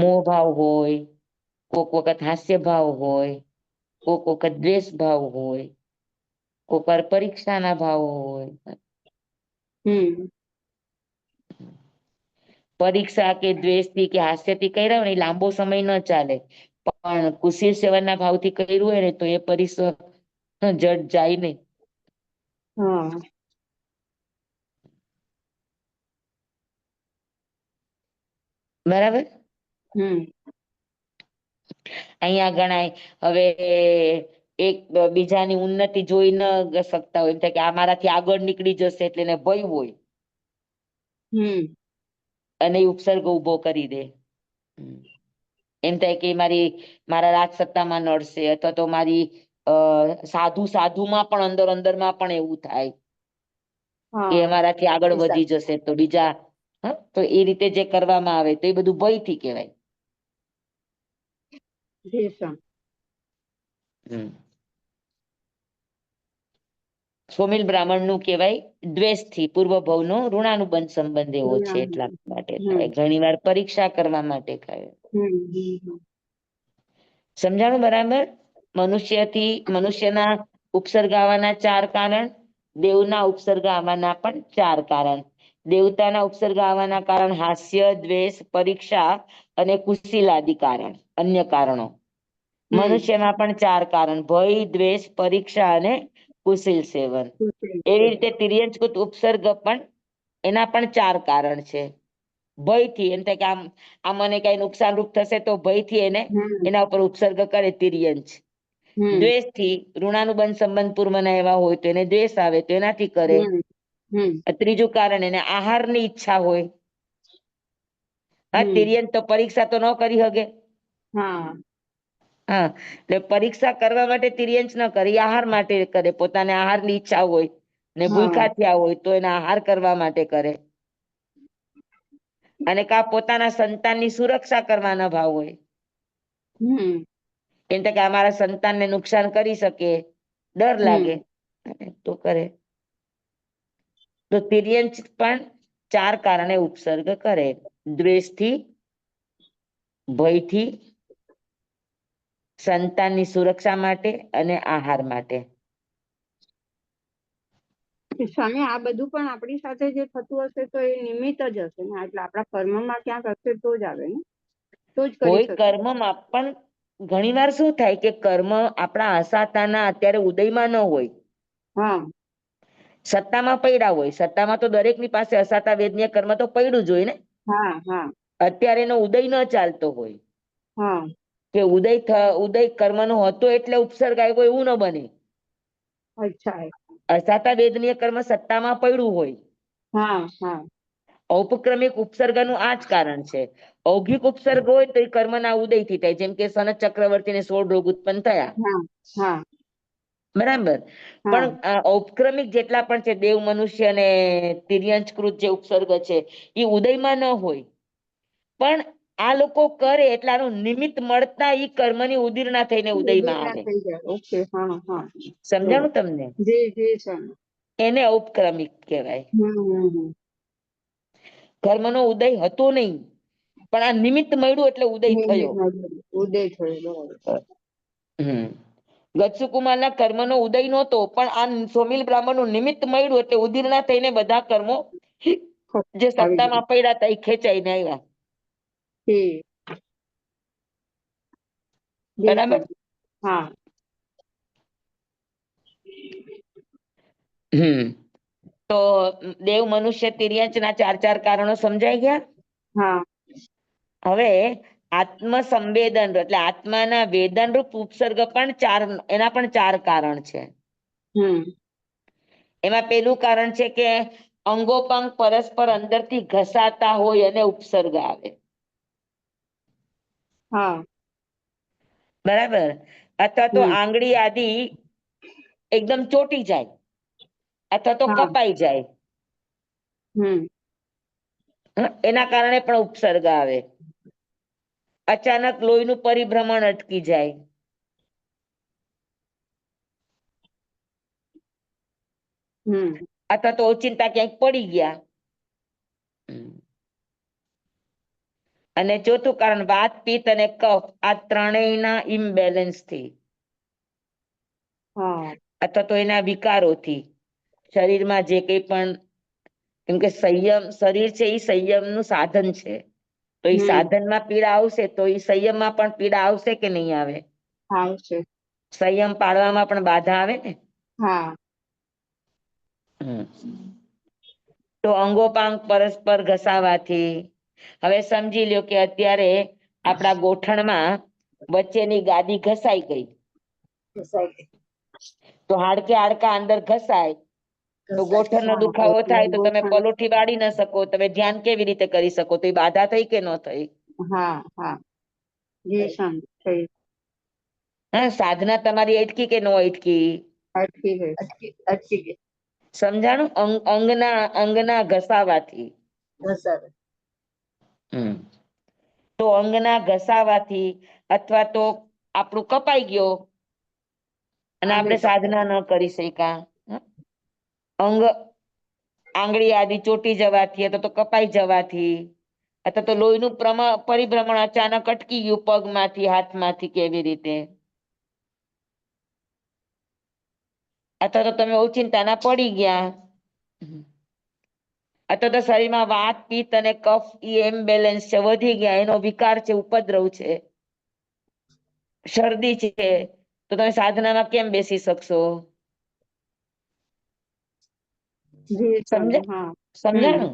મોહ ભાવ હોય, કોક વખત હાસ્ય ભાવ હોય, કોક વખત દ્વેષ ભાવ હોય, કોક વાર પરીક્ષાના ભાવ હોય. પરીક્ષા કે દ્વેષથી કે હાસ્યથી કર્યા હોય ને લાંબો સમય ન ચાલે, પણ કુશીલ સેવનના ભાવથી કર્યું હોય ને તો એ જડ જાય નહીં. બરાબર. અહીંયા ગણાય હવે એક બીજાની ઉન્નતિ જોઈ ન શકતા હોય, એમ થાય કે આ મારાથી આગળ નીકળી જશે એટલે એને ભય હોય, અને ઉપસર્ગ ઉભો કરી દે. એમ થાય કે મારા રાજ સત્તામાં નડશે, અથવા તો મારી સાધુમાં પણ અંદરમાં પણ એવું થાય કે અમારાથી આગળ વધી જશે તો બીજા. તો એ રીતે જે કરવામાં આવે તો એ બધું ભયથી કહેવાય. સોમિલ બ્રાહ્મણ નું કહેવાય દ્વેષથી, પૂર્વ ભવનો ઋણાનુબંધ સંબંધ એવો છે એટલા માટે થાય. ઘણી વાર પરીક્ષા કરવા માટે થાય. સમજાણું બરાબર? મનુષ્યના ઉપસર્ગ આવવાના 4 કારણ, દેવના ઉપસર્ગ આવવાના પણ 4 કારણ. દેવતાના ઉપસર્ગ આવવાના કારણ હાસ્ય, દ્વેષ, પરીક્ષા અને કુશીલાદિ કારણ, અન્ય કારણો. મનુષ્યના પણ 4 કારણ, ભય, દ્વેષ, પરીક્ષા અને કુશીલ સેવન. એવી રીતે તિર્યંચકૃત ઉપસર્ગ પણ એના પણ 4 કારણ છે. ભયથી, એમ થાય કે આમ મને કઈ નુકસાનરૂપ થશે તો ભયથી એના ઉપર ઉપસર્ગ કરે તિર્યંચ. દ્વેષથી, ઋણાનુબંધ સંબંધ પૂર્વના એવા હોય તો એને દ્વેષ આવે તો એનાથી કરે. ત્રીજું કારણ એને આહારની ઈચ્છા હોય. તિર્યંચ તો પરીક્ષા તો ન કરી શકે. હા, એટલે પરીક્ષા કરવા માટે તિર્યંચ ન કરે, આહાર માટે કરે. પોતાને આહારની ઈચ્છા હોય ને ભૂખ્યા થયા હોય તો એને આહાર કરવા માટે કરે. અને પોતાના સંતાનની સુરક્ષા કરવાના ભાવ હોય. એમ કે અમારા સંતાનને નુકસાન કરી શકે, ડર લાગે તો કરે. તો તિર્યંચ પણ 4 કારણે ઉપસર્ગ કરે: દ્વેષથી, ભયથી, સંતાનની સુરક્ષા માટે અને આહાર માટે. સ્વામી આ બધું પણ આપણી સાથે જે થતું હશે તો એ નિમિત્ત જ હશે ને, એટલે આપણા કર્મમાં ક્યાંક હશે તો જ આવે ને, તો જ કરી કોઈ શકે. કર્મમાં પણ ઘણીવાર શું થાય કે કર્મ આપણા અસાતાના અત્યારે ઉદયમાં ન હોય, હા સત્તામાં પડ્યા હોય. સત્તામાં તો દરેકની પાસે અસાતા વેદનીય કર્મ તો પડ્યું જ હોય ને. હા હા અત્યારે એનો ઉદય ન ચાલતો હોય હા કે ઉદય કર્મનો હતો એટલે ઉપસર્ગ આવ્યો, એવું ન બને. અચ્છા અસાતા વેદનીય કર્મ સત્તામાં પડ્યું હોય. હા હા ઔપક્રમિક ઉપસર્ગનું આ જ કારણ છે. ઔગિક ઉપસર્ગ હોય તો એ કર્મના ઉદયથી થાય, જેમ કે સનત ચક્રવર્તીને 16 રોગ ઉત્પન્ન થયા, હા હા બરાબર. હા પણ ઔપક્રમિક જેટલા પણ છે, દેવ, મનુષ્ય અને તિર્યંચકૃત જે ઉપસર્ગ છે એ ઉદયમાં ન હોય, પણ આ લોકો કરે એટલે આનું નિમિત્ત મળતા ઈ કર્મની ઉદીર્ણા થઈને ઉદયમાં ઉદયના આવે. થઈ જાય. ઓકે હા હા સમજાણું તમને? જી જી સ્વામી. એને ઔપક્રમિક કહેવાય. હમ. કર્મનો ઉદય હતો નહીં, પણ આ નિમિત્ત મળ્યું એટલે ઉદય થયો. ઉદય થયો, બરાબર. ગચ્છકુમારના કર્મનો ઉદય નહોતો, પણ આ સોમિલ બ્રાહ્મણનું નિમિત્ત મળ્યું એટલે ઉદીર્ણા થઈને બધા કર્મો જે આવી ગયું. સત્તામાં પડ્યા હતા એ ખેંચાઈને આવ્યા. જી જી બરાબર. સ્વામી. હા તો દેવ, મનુષ્ય, તિર્યંચના 4 કારણો સમજાઈ ગયા. હા હવે આત્મ સંવેદન એટલે આત્માના વેદન રૂપ ઉપસર્ગ પણ એના પણ 4 કારણ છે. એમાં પેલું કારણ છે કે અંગોપાંગ પરસ્પર અંદરથી ઘસાતા હોય અને ઉપસર્ગ આવે. હા બરાબર. અથવા તો આંગળી આદિ એકદમ ચોટી જાય, અથવા તો હા કપાઈ જાય, એના કારણે પણ ઉપસર્ગ આવે. અચાનક લોહીનું પરિભ્રમણ અટકી જાય, અથવા તો ઓચિંતા ક્યાંક પડી ગયા. અને ચોથું કારણ વાત, પિત્ત અને કફ આ ત્રણેયના ઇમ્બેલેન્સ થી અથવા તો એના વિકારોથી શરીરમાં જે કંઈ પણ, કેમ કે શરીર છે એ સંયમનું સાધન છે. તો એ સાધનમાં પીડા આવશે તો એ સંયમમાં પણ પીડા આવશે કે નહીં આવે? આવશે. સંયમ પાળવામાં પણ બાધા આવે ને. હા તો અંગોપાંગ પરસ્પર ઘસાવાથી, હવે સમજી લ્યો કે અત્યારે આપણા ગોઠણમાં વચ્ચેની ગાદી ઘસાઈ ગઈ, તો હાડકા અંદર ઘસાય તો ગોઠણનો દુખાવો થાય તો તમે પલોઠી વાળી ન શકો, તમે ધ્યાન કેવી રીતે કરી શકો? તો એ બાધા થઈ કે ન થઈ? હા હા જી સ્વામી, થઈ. હા, સાધના તમારી અટકી કે ન અટકી? અટકી ગઈ. અટકી ગઈ. સમજાણું? અંગના ઘસાવાથી. તો અંગના ઘસાવાથી અથવા તો આપણું કપાઈ ગયો અને આપણે સાધના ન કરી શક્યા, આંગળી આદિ ચોટી જવાથી અથવા તો કપાઈ જવાથી, અથવા તો લોહીનું પરિભ્રમણ અચાનક અટકી ગયું પગમાંથી, હાથમાંથી, કેવી રીતે, અથવા તો તમે ઓચિંતાના પડી ગયા, અથવા તો શરીરમાં વાત, પિત્ત અને કફ ઇમ્બેલેન્સ છે, વધી ગયા, એનો વિકાર છે, ઉપદ્રવ છે, શરદી છે, તો તમે સાધનામાં કેમ બેસી શકશો? જી સ્વામી. હા સમજાણું?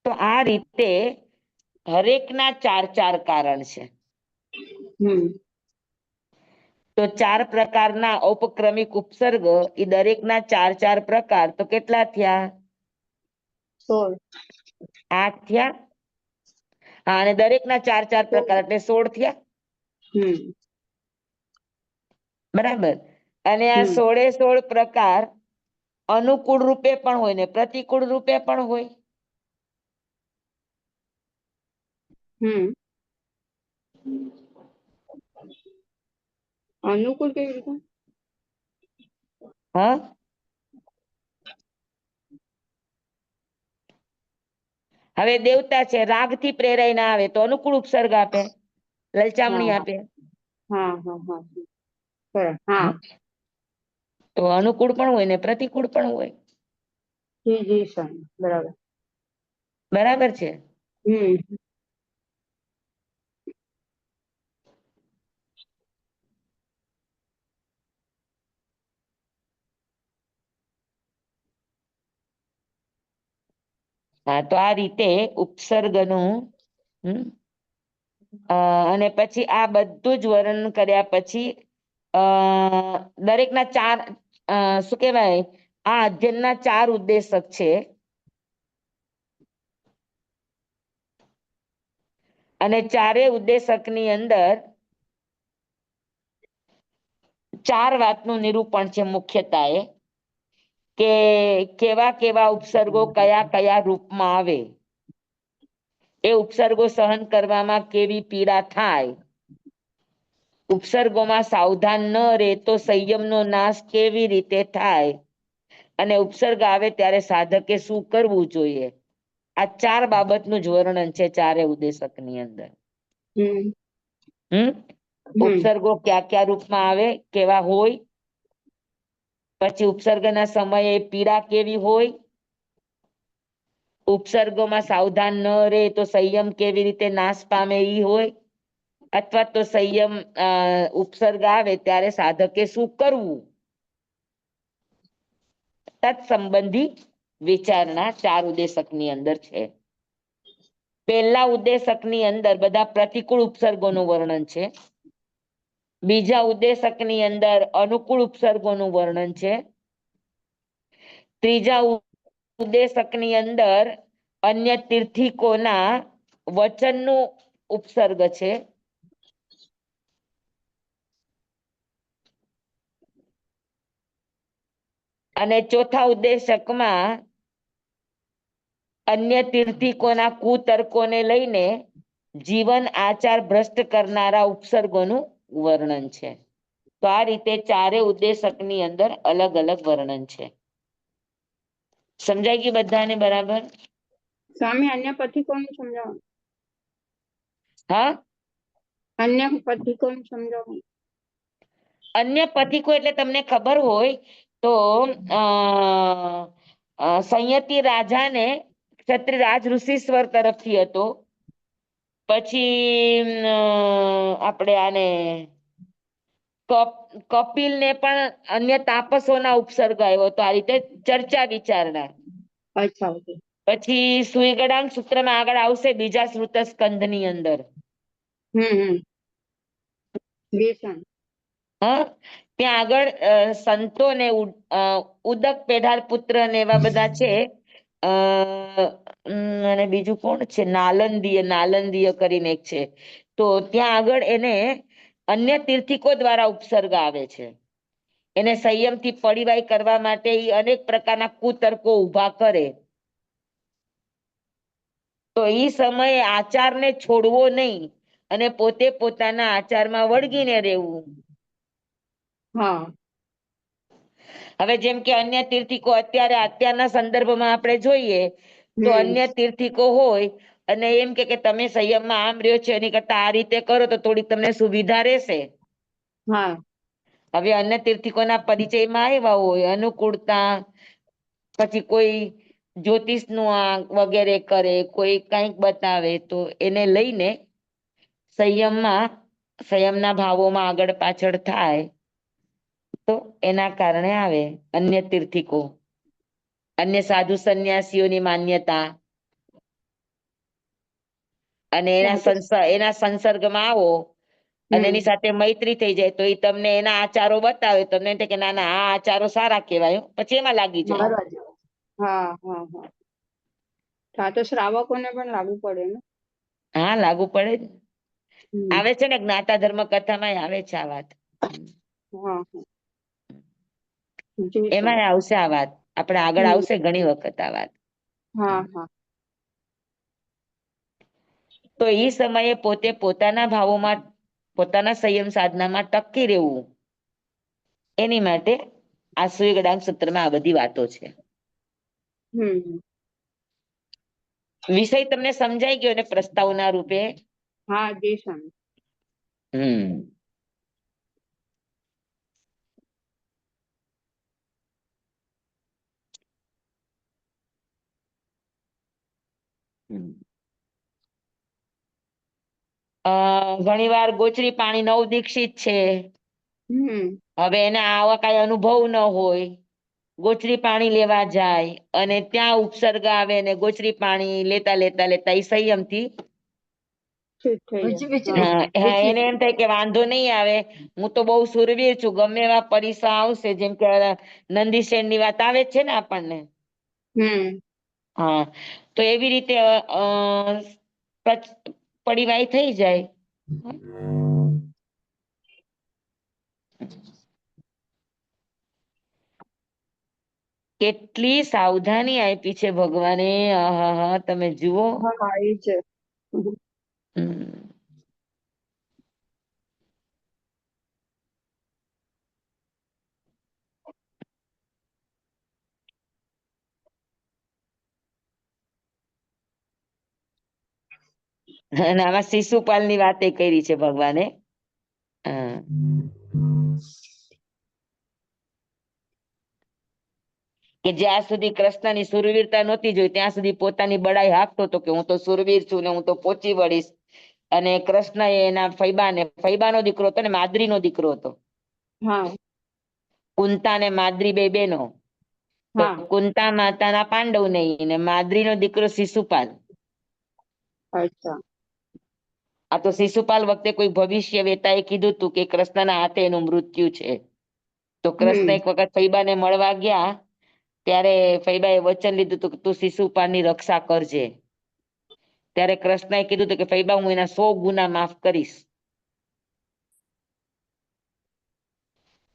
તો આ રીતે હરેકના 4 કારણ છે. તો 4 પ્રકારના ઔપક્રમિક ઉપસર્ગ, એ દરેકના 4 પ્રકાર, તો કેટલા થયા? 16. 8 થયા. હા, અને દરેકના 4 પ્રકાર એટલે 16 થયા. બરાબર. અને આ 16 પ્રકાર અનુકૂળ રૂપે પણ હોય ને પ્રતિકૂળ રૂપે પણ હોય. અનુકૂળ કેવી રીતે? હા, હવે દેવતા છે, રાગ થી પ્રેરાય ના આવે તો અનુકૂળ ઉપસર્ગ આપે, લલચામણી હા આપે. હા હા હા બરાબર. હા તો અનુકૂળ પણ હોય ને પ્રતિકૂળ પણ હોય. જી જી સર બરાબર. બરાબર છે. હમ હા, તો આ રીતે ઉપસર્ગનું અને પછી આ બધું જ વર્ણન કર્યા પછી દરેકના ચાર શું કહેવાય, આ અધ્યયનના 4 ઉદ્દેશક છે. અને ચારેય ઉદ્દેશકની અંદર 4 વાતનું નિરૂપણ છે મુખ્યતાએ, કે કેવા કેવા ઉપસર્ગો કયા કયા રૂપમાં આવે, એ ઉપસર્ગો સહન કરવામાં કેવી પીડા થાય, ઉપસર્ગોમાં સાવધાન ન રહે તો સંયમનો નાશ કેવી રીતે થાય, અને ઉપસર્ગ આવે ત્યારે સાધકે શું કરવું જોઈએ. આ 4 બાબતનું જ વર્ણન છે ચારે ઉદ્દેશકની અંદર. હમ હમ ઉપસર્ગો કયા કયા રૂપમાં આવે, કેવા હોય, પછી ઉપસર્ગના સમયે પીડા કેવી હોય, ઉપસર્ગોમાં સાવધાન ન રહે તો સંયમ કેવી રીતે નાશ પામે ઈ હોય, અથવા તો સંયમ ઉપસર્ગ આવે ત્યારે સાધકે શું કરવું, તત્સંબંધી વિચારણા 4 ઉદ્દેશકની અંદર છે. પહેલા ઉદ્દેશકની અંદર બધા પ્રતિકૂળ ઉપસર્ગોનું વર્ણન છે. બીજા ઉદ્દેશકની અંદર અનુકૂળ ઉપસર્ગોનું વર્ણન છે. ત્રીજા ઉદ્દેશકની અંદર અન્ય તીર્થિકોના વચનનું ઉપસર્ગ છે. અને ચોથા ઉદ્દેશકમાં અન્ય તીર્થિકોના કુતર્કોને લઈને જીવન આચાર ભ્રષ્ટ કરનારા ઉપસર્ગોનું વર્ણન છે. તો આ રીતે ચારે ઉદ્દેશકની અંદર અલગ અલગ વર્ણન છે. સમજાઈ ગયું બધાને બરાબર? સ્વામી અન્ય પથિકોનું સમજાવો. હા, અન્ય પથિકોનું સમજાવો. અન્ય પથિકો એટલે તમને ખબર હોય તો સંયતિ રાજાને ક્ષત્રિય રાજ ઋષિશ્વર તરફથી હતો. પછી આપણે આને કપિલ ને પણ અન્ય તાપસોના ઉપસર્ગ આવ્યો હતો. આ રીતે ચર્ચા વિચારણા. અચ્છા ઓકે. પછી સુઈગડાંગ સૂત્રમાં આગળ આવશે બીજા શ્રુત સ્કંધ ની અંદર. હમ વ્યસન. હા, ત્યાં આગળ સંતો ને ઉદક પેઢાર પુત્ર ને એવા બધા છે. અને બીજું કોણ છે, નાલંદીય કરીને એક છે. તો ત્યાં આગળ એને અન્ય તીર્થિકો દ્વારા ઉપસર્ગ આવે છે. એને સંયમથી પડીવાઈ કરવા માટે એ અનેક પ્રકારના કુતર્કો ઉભા કરે. તો એ સમયે આચારને છોડવો નહીં અને પોતે પોતાના આચારમાં વળગીને રહેવું. હા. હવે જેમ કે અન્ય તીર્થિકો અત્યારના સંદર્ભમાં આપણે જોઈએ તો અન્ય તીર્થિકો હોય અને એમ કે તમે સંયમમાં આમ રહ્યો છો એની કરતા આ રીતે કરો તો થોડીક તમને સુવિધા રહેશે. હા. હવે અન્ય તીર્થિકોના પરિચયમાં આવ્યા હોય અનુકૂળતા, પછી કોઈ જ્યોતિષ નું આંક વગેરે કરે, કોઈ કઈક બતાવે તો એને લઈને સંયમના ભાવોમાં આગળ પાછળ થાય તો એના કારણે આવે અન્ય તીર્થિકો. અન્ય સાધુ સંન્યાસીઓની માન્યતા અને એના સંસર્ગમાં આવો અને એની સાથે મૈત્રી થઈ જાય તો એ તમને એના આચારો બતાવે તમને કે ના ના આ આચારો સારા કહેવાય, પછી એમાં લાગી જાય. હા હા હા. આ તો શ્રાવકોને પણ લાગુ પડે ને? હા, લાગુ પડે જ. હમ. આવે છે ને જ્ઞાતા ધર્મ કથામાં આવે છે આ વાત. હા. જી સર. એમાં આવશે આ વાત, આપણે આગળ આવશે ઘણી વખત આ વાત. હા હા. તો એ સમયે પોતે પોતાના ભાવોમાં પોતાના સંયમ સાધનામાં ટકી રહેવું એની માટે આ સૂર્ય ગદાંગ સૂત્રમાં આ બધી વાતો છે. વિષય તમને સમજાઈ ગયો ને પ્રસ્તાવના રૂપે? હા જી સ્વામી. હમ ઘણી વાર ગોચરી પાણી નવ દીક્ષિત છે. હવે એને આવા કઈ અનુભવ ન હોય, ગોચરી પાણી લેવા જાય અને ત્યાં ઉપસર્ગ આવે ને ગોચરી પાણી લેતા લેતા લેતા એ સંયમથી એને એમ થાય કે વાંધો નહીં આવે, હું તો બહુ સુરવીર છું, ગમે એવા પરીક્ષા આવશે, જેમ કે નંદીશેન ની વાત આવે છે ને આપણને. હા, તો એવી રીતે પડીવાય થઈ જાય. કેટલી સાવધાની આપી છે ભગવાને, આહા તમે જુઓ. હા એ છે. અને આમાં શિશુપાલ ની વાત કરી છે ભગવાને. કે જ્યાં સુધી કૃષ્ણની સુરવીરતા નહોતી જોઈ ત્યાં સુધી પોતાની બડાઈ હાંકતો હતો કે હું તો સુરવીર છું ને હું તો પહોંચી વળીશ. અને કૃષ્ણ એના ફૈબાનો દીકરો હતો ને માદ્રીનો દીકરો હતો. કુંતા ને માદ્રી બે બેનો. તો કુંતા માતાના પાંડવ નહીં ને માદ્રીનો દીકરો શિશુપાલ. આ તો શિશુપાલ વખતે કોઈ ભવિષ્ય વેતાએ કીધું હતું કે કૃષ્ણના હાથે એનું મૃત્યુ છે. તો કૃષ્ણ એક વખત ફૈબાને મળવા ગયા ત્યારે ફૈબાએ વચન લીધું હતું કે તું શિશુપાલની રક્ષા કરજે. ત્યારે કૃષ્ણએ કીધું હતું કે ફૈબા હું એના 100 ગુના માફ કરીશ.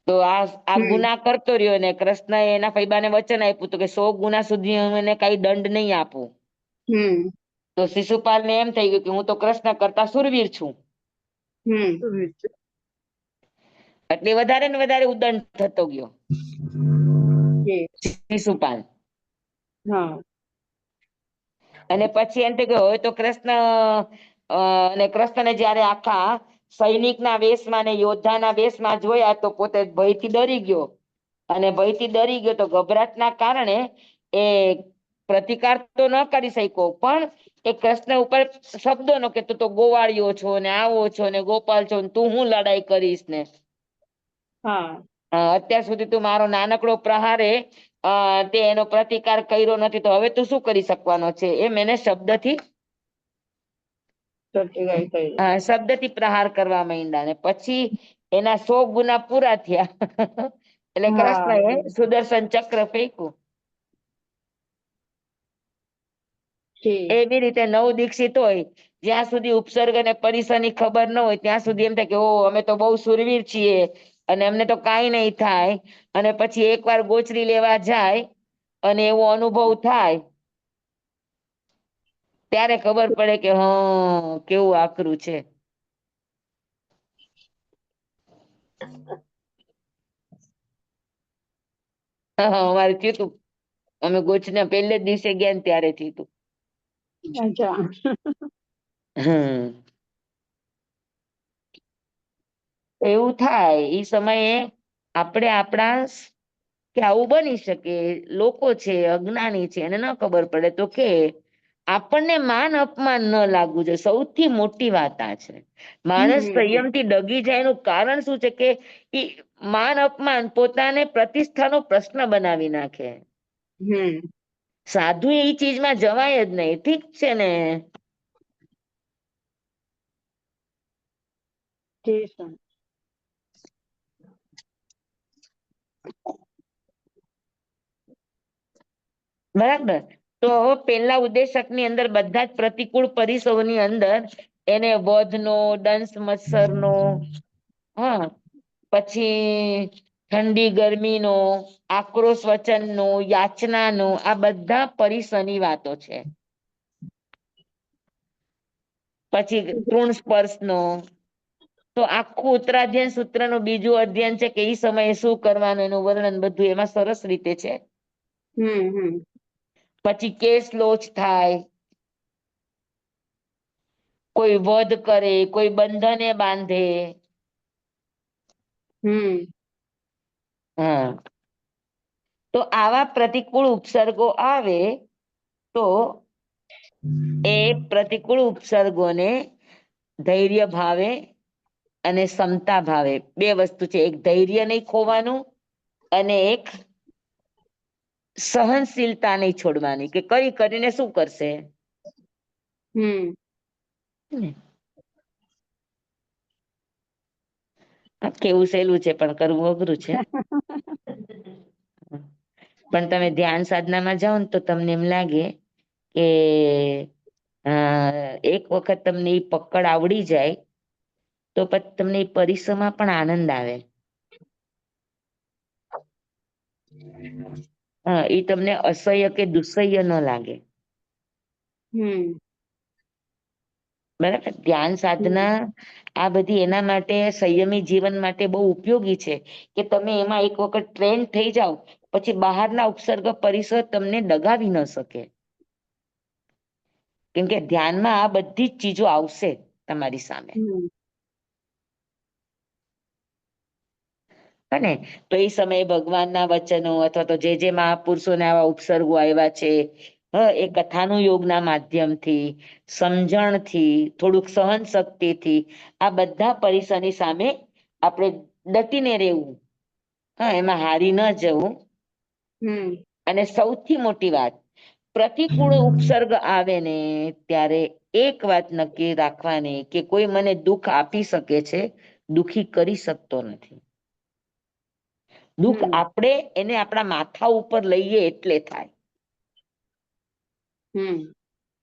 તો આ ગુના કરતો રહ્યો ને કૃષ્ણએ એના ફૈબાને વચન આપ્યું હતું કે 100 ગુના સુધી હું એને કઈ દંડ નહીં આપું. તો શિશુપાલને એમ થઈ ગયું કે હું તો કૃષ્ણ કરતા સુરવીર છું. એટલે વધારે ને વધારે ઉદંડ થતો ગયો શિશુપાલ. અને પછી એમ થઈ ગયું હવે તો કૃષ્ણ અને કૃષ્ણને જયારે આખા સૈનિકના વેશમાં ને યોદ્ધાના વેશમાં જોયા તો પોતે ભયથી ડરી ગયો. અને ભયથી ડરી ગયો તો ગભરાટના કારણે એ પ્રતિકાર તો ન કરી શક્યો, પણ એ કૃષ્ણ ઉપર શબ્દોનો કે તું તો ગોવાળિયો છો ને આવો છો ને ગોપાલ છો ને તું હું લડાઈ કરીશ ને. અત્યાર સુધી તું મારો નાનકડો પ્રહારે તે એનો પ્રતિકાર કર્યો નથી તો હવે તું શું કરી શકવાનો છે, એમ એને શબ્દથી પ્રહાર કરવા માંડ્યા. ને પછી એના 100 ગુના પૂરા થયા એટલે કૃષ્ણએ સુદર્શન ચક્ર ફેંક્યું. એવી રીતે 9 દીક્ષિત હોય જ્યાં સુધી ઉપસર્ગ અને પરિસરની ખબર ન હોય ત્યાં સુધી એમ થાય કે ઓ અમે તો બહુ સુરવીર છીએ અને અમને તો કાંઈ નહીં થાય. અને પછી એકવાર ગોચરી લેવા જાય અને એવો અનુભવ થાય ત્યારે ખબર પડે કે કેવું આકરું છે. અમારે થયું તું, અમે ગોચરીના પહેલે જ દિવસે ગયા ને ત્યારે થયું તું. એવું થાય એ સમયે આપણે આપણા કે આવું બની શકે, લોકો છે અજ્ઞાની છે એને ન ખબર પડે તો કે આપણને માન અપમાન ન લાગવું જોઈએ, સૌથી મોટી વાત આ છે. માણસ સંયમથી ડગી જાય એનું કારણ શું છે કે માન અપમાન પોતાને પ્રતિષ્ઠાનો પ્રશ્ન બનાવી નાખે. સાધુ એ ચીજમાં જવાય જ નહીં. ઠીક છે ને, બરાબર. તો પેલા ઉદ્દેશકની અંદર બધા જ પ્રતિકૂળ પરિસરોની અંદર એને વધનો, દંશ મત્સરનો, પછી ઠંડી ગરમીનો, આક્રોશ વચનનો, યાચનાનો, આ બધા પરિસરની વાતો છે. પછી તૃણ સ્પર્શનો. તો આખું ઉત્તરાધ્યયન સૂત્રનું બીજું અધ્યયન છે કે એ સમયે શું કરવાનું એનું વર્ણન બધું એમાં સરસ રીતે છે. પછી કેસ લોચ થાય, કોઈ વધ કરે, કોઈ બંધને બાંધે. હા, તો આવા પ્રતિકૂળ ઉપસર્ગો આવે તો એ પ્રતિકૂળ ઉપસર્ગોને ધૈર્ય ભાવે અને ક્ષમતા ભાવે બે વસ્તુ છે. એક ધૈર્ય નહીં ખોવાનું અને એક સહનશીલતા નહીં છોડવાની કે કરી કરીને શું કરશે. કેવું સહેલું છે પણ કરવું અઘરું છે. પણ તમે ધ્યાન સાધનામાં જાઓ ને તો તમને એમ લાગે કે એક વખત તમને એ પકડ આવડી જાય તો પછી તમને એ પરિસરમાં પણ આનંદ આવે. હા, એ તમને અસહ્ય કે દુસહ્ય ન લાગે. બરાબર. ધ્યાન સાધના આ બધી એના માટે સંયમી જીવન માટે બહુ ઉપયોગી છે કે તમે એમાં એક વખત ટ્રેન થઈ જાઓ પછી બહારના ઉપસર્ગ પરિસર તમને ડગાવી ન શકે. કેમ કે ધ્યાનમાં આ બધી જ ચીજો આવશે તમારી સામે. ને તો એ સમયે ભગવાનના વચનો અથવા તો જે મહાપુરુષોને આવા ઉપસર્ગો આવ્યા છે, એ કથાનું યોગના માધ્યમથી, સમજણથી, થોડુંક સહન શક્તિથી આ બધા પરિસરની સામે આપણે ડટીને રહેવું. હા, એમાં હારી ન જવું. અને સૌથી મોટી વાત, પ્રતિકૂળ ઉપસર્ગ આવે ને ત્યારે એક વાત નક્કી રાખવાની કે કોઈ મને દુઃખ આપી શકે છે, દુઃખી કરી શકતો નથી. દુઃખ આપણે એને આપણા માથા ઉપર લઈએ એટલે થાય.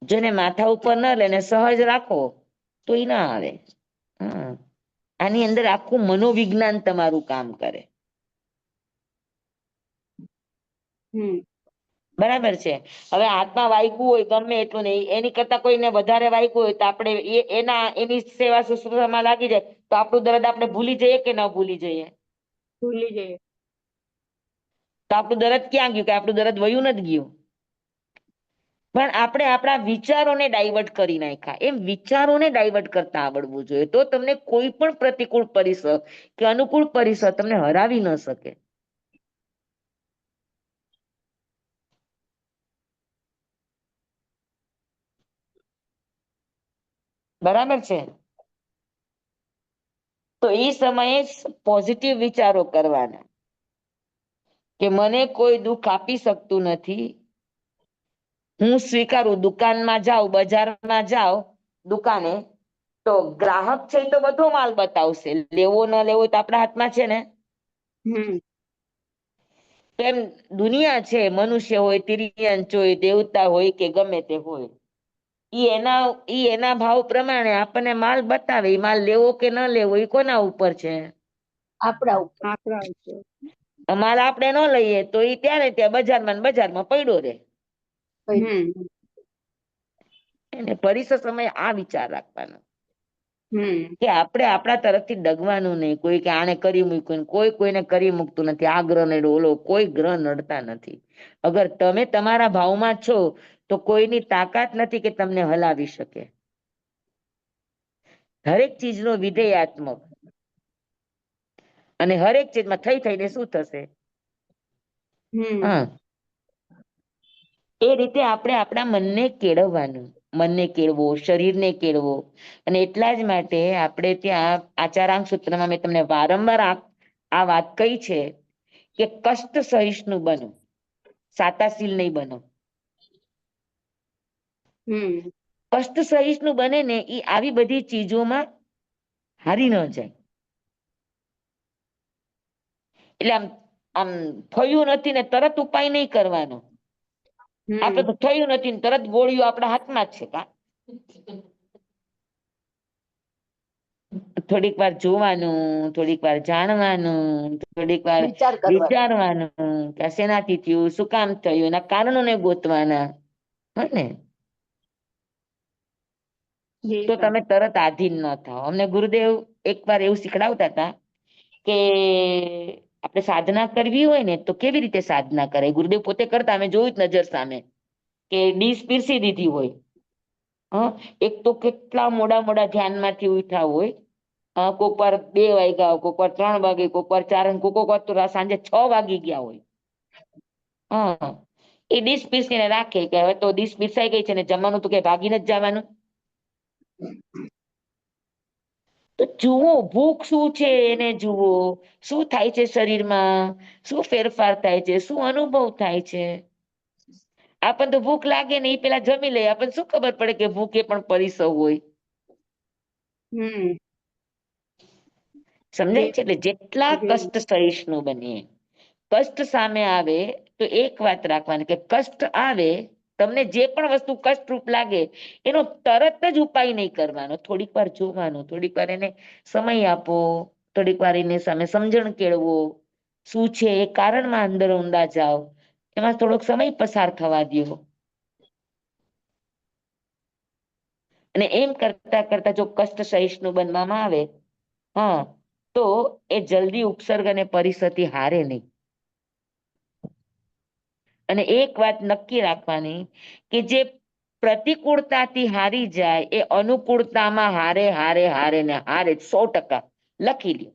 જેને માથા ઉપર ન લે ને સહજ રાખો તો ઈ ના આવે. આની અંદર આખું મનોવિજ્ઞાન તમારું કામ કરે. બરાબર છે. હવે હાથમાં વાગ્યું હોય ગમે એટલું નહીં, એની કરતા કોઈને વધારે વાગ્યું હોય તો આપણે એની સેવા શુશ્રૂષામાં લાગી જાય તો આપણું દર્દ આપણે ભૂલી જઈએ કે ન ભૂલી જઈએ? ભૂલી જઈએ. તો આપણું દર્દ ક્યાં ગયું? કે આપણું દર્દ વયું નથી ગયું. પણ આપણે આપણા વિચારોને ડાયવર્ટ કરી નાખ્યા. એમ વિચારોને ડાયવર્ટ કરતા આવડવું જોઈએ તો તમને કોઈ પણ પ્રતિકૂળ પરિસર કે અનુકૂળ પરિસર તમને હરાવી ન શકે. બરાબર છે. તો એ સમયે પોઝિટિવ વિચારો કરવાના કે મને કોઈ દુઃખ આપી શકતું નથી, હું સ્વીકારું. દુકાનમાં જાઉં, બજારમાં જાઉં, દુકાને તો ગ્રાહક છે તો બધો માલ બતાવશે, લેવો ન લેવો તો આપણા હાથમાં છે ને. એમ દુનિયા છે, મનુષ્ય હોય, તિર્યંચ હોય, દેવતા હોય કે ગમે તે હોય, ઈ એના ભાવ પ્રમાણે આપણને માલ બતાવે. માલ લેવો કે ન લેવો એ કોના ઉપર છે? આપણા ઉપર. માલ આપણે ન લઈએ તો ઈ ત્યારે ત્યાં બજારમાં પડ્યો રહે. એને પરિસર સમયે આ વિચાર રાખવાનો કે આપણે આપણા તરફથી ડગવાનું નહીં. કોઈ કે આને કરી મૂક્યું, કોઈ કોઈને કરી મૂકતું નથી. આ ગ્રહ નડ્યો, ઓલો કોઈ ગ્રહ નડતા નથી. અગર તમે તમારા ભાવમાં છો તો કોઈની તાકાત નથી કે તમને હલાવી શકે. હરેક ચીજનો વિધેયાત્મક અને હરેક ચીજમાં થઈને શું થશે? હા, એ રીતે આપણે આપણા મનને કેળવવાનું. મનને કેળવો, શરીરને કેળવો. અને એટલા જ માટે આપણે ત્યાં આચારાંગ સૂત્રમાં મેં તમને વારંવાર આ વાત કહી છે કે કષ્ટ સહિષ્ણુ બનો, સાતાશીલ નહીં બનો. કષ્ટ સહિષ્ણુ બને ને એ આવી બધી ચીજોમાં હારી ન જાય. એટલે આમ થયું નથી ને તરત ઉપાય નહીં કરવાનો. આપણે તો થયું નથી ને તરત ગોળીઓ આપણા હાથમાં જ છે. થોડીક વાર જોવાનું, થોડીક વાર જાણવાનું, થોડીક વાર વિચાર કરવાનો. વિચારવાનું કે શેનાથી થયું, શું કામ થયું, એના કારણોને ગોતવાના. હે ને? જી તો સર. તમે તરત આધીન ન થાઓ. અમને ગુરુદેવ એકવાર એવું શીખડાવતા હતા કે આપણે સાધના કરવી હોય ને તો કેવી રીતે સાધના કરે. ગુરુદેવ પોતે કરતા, અમે જોયું જ નજર સામે કે ડીશ પીરસી દીધી હોય. એક તો કેટલા મોડા મોડા ધ્યાનમાંથી ઉઠ્યા હોય. કોક વાર 2 વાગ્યા હોય, કોક વાર 3 વાગે, કોક વાર 4, અને કોક વાર તો સાંજે 6 વાગી ગયા હોય. એ ડીશ પીસીને રાખે કે હવે તો ડીશ પીસાઈ ગઈ છે ને જમવાનું તો કે ભાગીને જ જવાનું. તો જુઓ ભૂખ શું છે એને જુઓ, શું થાય છે શરીરમાં, શું ફેરફાર થાય છે, શું અનુભવ થાય છે. આપણને તો ભૂખ લાગે ને એ પેલા જમી લે, આપણને શું ખબર પડે કે ભૂખ એ પણ પરિસવ હોય. હમ. સમજાય જી છે? એટલે જેટલા જી. કષ્ટ સહિષ્ણુ બનીએ. કષ્ટ સામે આવે તો એક વાત રાખવાની કે કષ્ટ આવે, તમને જે પણ વસ્તુ કષ્ટરૂપ લાગે એનો તરત જ ઉપાય નહીં કરવાનો. થોડીક વાર જોવાનું, થોડીક વાર એને સમય આપો, થોડીક વાર એની સામે સમજણ કેળવો. શું છે એ કારણમાં અંદર ઊંડા જાઓ, એમાં થોડોક સમય પસાર થવા દ્યો. અને એમ કરતા કરતા જો કષ્ટ સહિષ્ણુ બનવામાં આવે, તો એ જલ્દી ઉપસર્ગ અને પરિસ્થિતિ હારે નહીં. અને એક વાત નક્કી રાખવાની કે જે પ્રતિકૂળતાથી હારી જાય એ અનુકૂળતામાં હારે હારે હારે ને હારે 100% લખી લ્યો.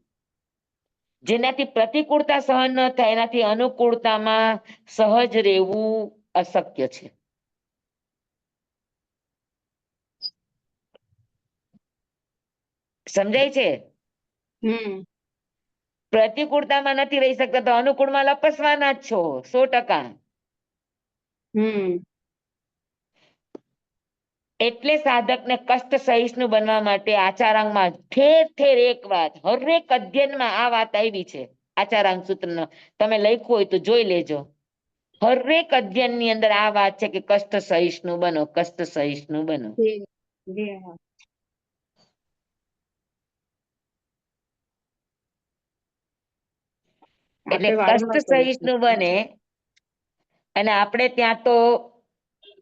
જેનાથી પ્રતિકૂળતા સહન ન થાય એનાથી અનુકૂળતામાં સહજ રહેવું અશક્ય છે. સમજાય છે? હમ. પ્રતિકૂળતામાં નથી રહી શકતા તો અનુકૂળમાં લપસવાના જ છો 100%. હમ. એટલે સાધકને કષ્ટ સહિષ્ણુ બનવા માટે આચારાંગમાં ઠેર ઠેર એક વાત, હરેક અધ્યયનમાં આ વાત આવી છે. આચારાંગ સૂત્રનો તમે લખ્યું હોય તો જોઈ લેજો. હરેક અધ્યયનની અંદર આ વાત છે કે કષ્ટ સહિષ્ણુ બનો, કષ્ટ સહિષ્ણુ બનો. જી જી હા. એટલે આપણે કષ્ટ વારંવાર કરીએ છીએ. સહિષ્ણુ બને, અને આપણે ત્યાં તો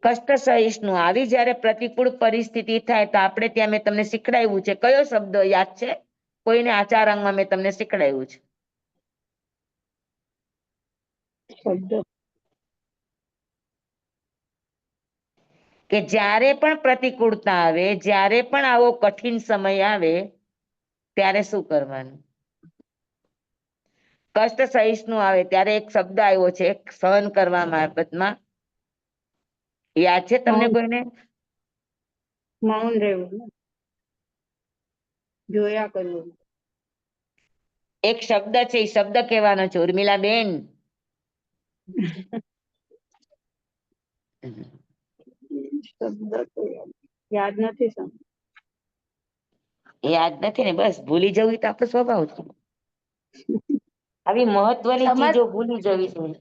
કષ્ટ સહિષ્ણુ આવી જયારે પ્રતિકૂળ પરિસ્થિતિ થાય તો આપણે ત્યાં મેં તમને શીખડાવ્યું છે. કયો શબ્દ યાદ છે? કોઈને આચારાંગમાં મેં તમને શીખડાવ્યું છે. શબ્દ. કે જ્યારે પણ પ્રતિકૂળતા આવે, જ્યારે પણ આવો કઠિન સમય આવે ત્યારે શું કરવાનું. કષ્ટ સહિષ્ણુ આવે ત્યારે એક શબ્દ આવ્યો છે સહન કરવા બાબતમાં, યાદ છે તમને મૌન કોઈને? મૌન રહેવું ને. જોયા કરવું. એક શબ્દ છે, એ શબ્દ કહેવાનો છે ઉર્મિલાબેન. શબ્દ તો યાદ નથી સર. યાદ નથી ને, બસ ભૂલી જવું તો આપણો સ્વભાવ છે. આવી મહત્વની ચીજો ભૂલી જવી જોઈએ.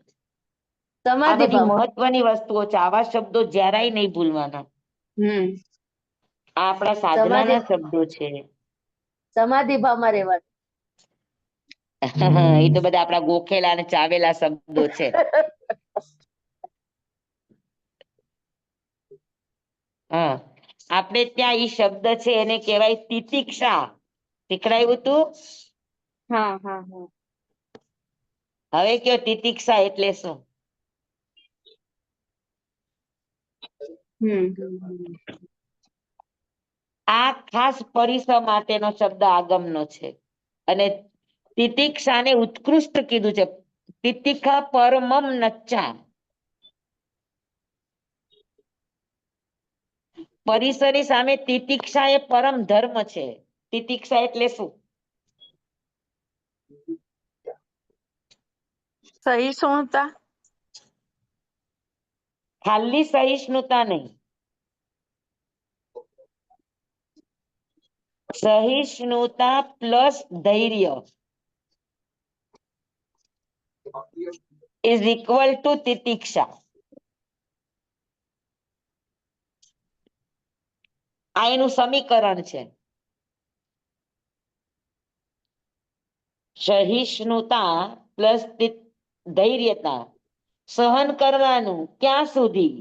આ સમાધિ બધી ભાવ મહત્વની વસ્તુઓ છે. આવા શબ્દો જરાય નહીં ભૂલવાના. હમ. આ આપણા સમાધિ સાધનાના શબ્દો છે. સમાધિ ભાવમાં રહેવાનું. એ તો બધા આપણા ગોખેલા અને ચાવેલા શબ્દો છે. આપણે ત્યાં ઈ શબ્દ છે એને કહેવાય તિતિક્ષા. શીખડાયું તું? હા હા હા. હવે કયો તિતિક્ષા એટલે શું? હમ. આ ખાસ પરિસર માટેનો શબ્દ આગમનો છે. અને તિતિક્ષાને ઉત્કૃષ્ટ કીધું છે. તિતિક્ષા પરમમ નચ્ચા. પરિસરની સામે તિતિક્ષા એ પરમ ધર્મ છે. તિતિક્ષા એટલે શું? સહિષ્ણુતા. ખાલી સહિષ્ણુતા નહીં, સહિષ્ણુતા પ્લસ ધૈર્ય ઇઝ ઇક્વલ ટુ તિતિક્ષા. આ એનું સમીકરણ છે. સહિષ્ણુતા પ્લસ ધૈર્યતા. સહન કરવાનું ક્યાં સુધી?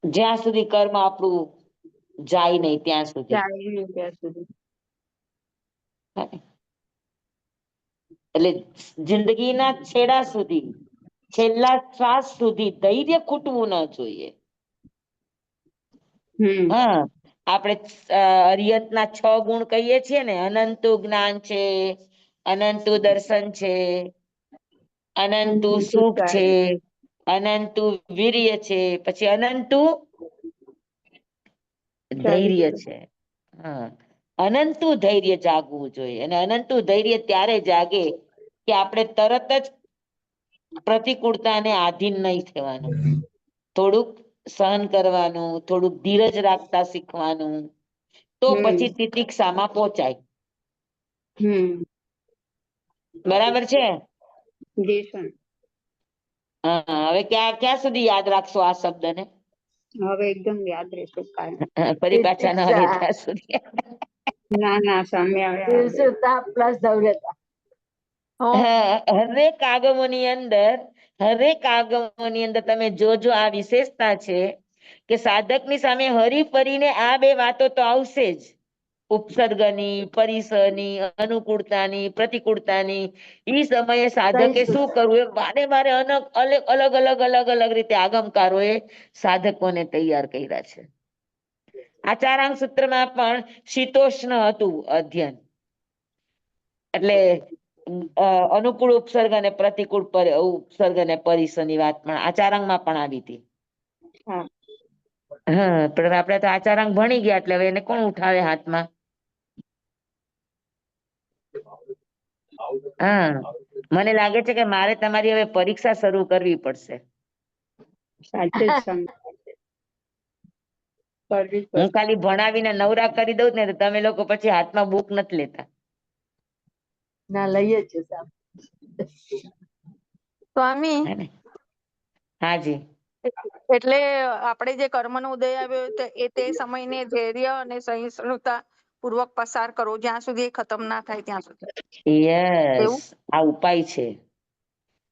જ્યાં સુધી કર્મ આપણું જાય નહીં ત્યાં સુધી. જાય નહીં ત્યાં સુધી. એટલે જિંદગીના છેડા સુધી, છેલ્લા શ્વાસ સુધી ધૈર્ય ખૂટવું ન જોઈએ. હા, આપણે અરિયતના 6 ગુણ કહીએ છીએ ને, અનંતું જ્ઞાન છે, અનંતું દર્શન છે, અનંતું સુખ છે, અનંતું વીર્ય છે, પછી અનંતું ધૈર્ય છે. હા, અનંતું ધૈર્ય જાગવું જોઈએ. અને અનંતું ધૈર્ય ત્યારે જાગે કે આપણે તરત જ પ્રતિકૂળતાને આધીન નહીં થવાનું, થોડુંક સહન કરવાનું, થોડુંક ધીરજ રાખતા શીખવાનું, તો પછી તિતિક્ષામાં પહોંચાય. બરાબર છે? જી સ્વામી. હા, હવે ક્યાં સુધી યાદ રાખશો આ શબ્દને? હવે એકદમ યાદ રહેશે કાયમ. ફરી પાછા ન આવે ત્યાં સુધી. ના સ્વામી, હવે તીવ્રતા પ્લસ ધૈર્યતા. હરેક આગમોની અંદર તમે જોજો આ વિશેષતા છે કે સાધકની સામે હરી ફરીને આ બે વાતો તો આવશે જ. ઉપસર્ગની, પરિસરની, અનુકૂળતાની, પ્રતિકૂળતાની. ઈ સમયે સાધકે શું કરવું એ વારે વારે અલગ અલગ રીતે આગમકારોએ સાધકોને તૈયાર કર્યા છે. આચારાંગ સૂત્રમાં પણ શીતોષ્ણ હતું અધ્યયન. એટલે અનુકૂળ ઉપસર્ગ અને પ્રતિકૂળ ઉપસર્ગ અને પરિસરની વાત પણ આચારાંગમાં પણ આવી હતી. હા, પણ આપણે તો આચારાંગ ભણી ગયા એટલે હવે એને કોણ ઉઠાવે હાથમાં? હા, મને લાગે છે કે મારે તમારી હવે પરીક્ષા શરૂ કરવી પડશે. સાચે જ સ્વામી. હું ખાલી ભણાવીને નવરા કરી દઉં ને તો તમે લોકો પછી હાથમાં બુક નથી લેતા. ના, લઈએ છે સ્વામી, હાજી. એટલે આપણે જે કર્મનો ઉદય આવ્યો તે સમયને ધૈર્ય અને સહિષ્ણુતા પૂર્વક પસાર કરો જ્યાં સુધી એ ખતમ ના થાય ત્યાં સુધી. યસ, એવું? આ ઉપાય છે.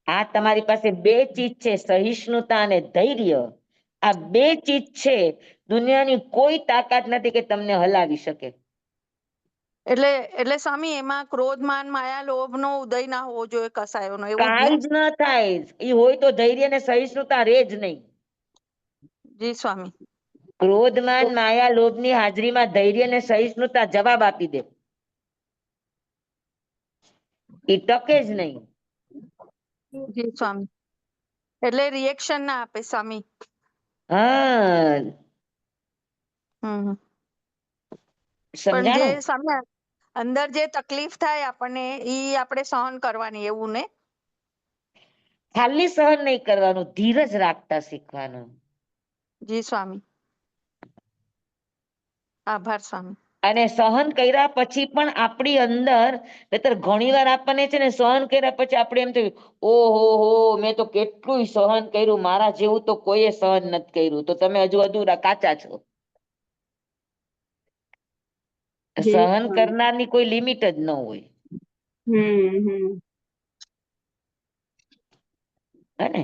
આ તમારી પાસે બે ચીજ છે, સહિષ્ણુતા અને ધૈર્ય. આ બે ચીજ છે, દુનિયાની કોઈ તાકાત નથી કે તમને હલાવી શકે. એટલે સ્વામી, એમાં ક્રોધ, માન, માયા, લોભ નો ઉદય ના હોવો જોઈએ કસાયોનો, એવું જ ને? કાંઈ જ ન થાય. એ હોય તો ધૈર્ય ને સહિષ્ણુતા રે જ નહીં. જી સ્વામી. ક્રોધ, માન, માયા, લોભની હાજરીમાં ધૈર્ય ને સહિષ્ણુતા જવાબ આપી દે. એ ટકે જ નહીં. જી સ્વામી. એટલે રિએક્શન ના આપે સ્વામી. હા, પણ જે સમજાણું? સ્વામી અંદર જે તકલીફ થાય આપણને ઈ આપણે સહન કરવાની, એવું ને? ખાલી સહન નહીં કરવાનું, ધીરજ રાખતા શીખવાનું. જી સ્વામી. આભાર સ્વામી. અને સહન કર્યા પછી પણ આપણી અંદર, નહીતર ઘણી વાર આપણને છે ને સહન કર્યા પછી આપણે એમ થયું, ઓહો, મેં તો કેટલું સહન કર્યું, મારા જેવું તો કોઈએ સહન નથી કર્યું. તો તમે હજુ અધૂરા કાચા છો. સહન કરનારની કોઈ લિમિટ જ ન હોય. હે?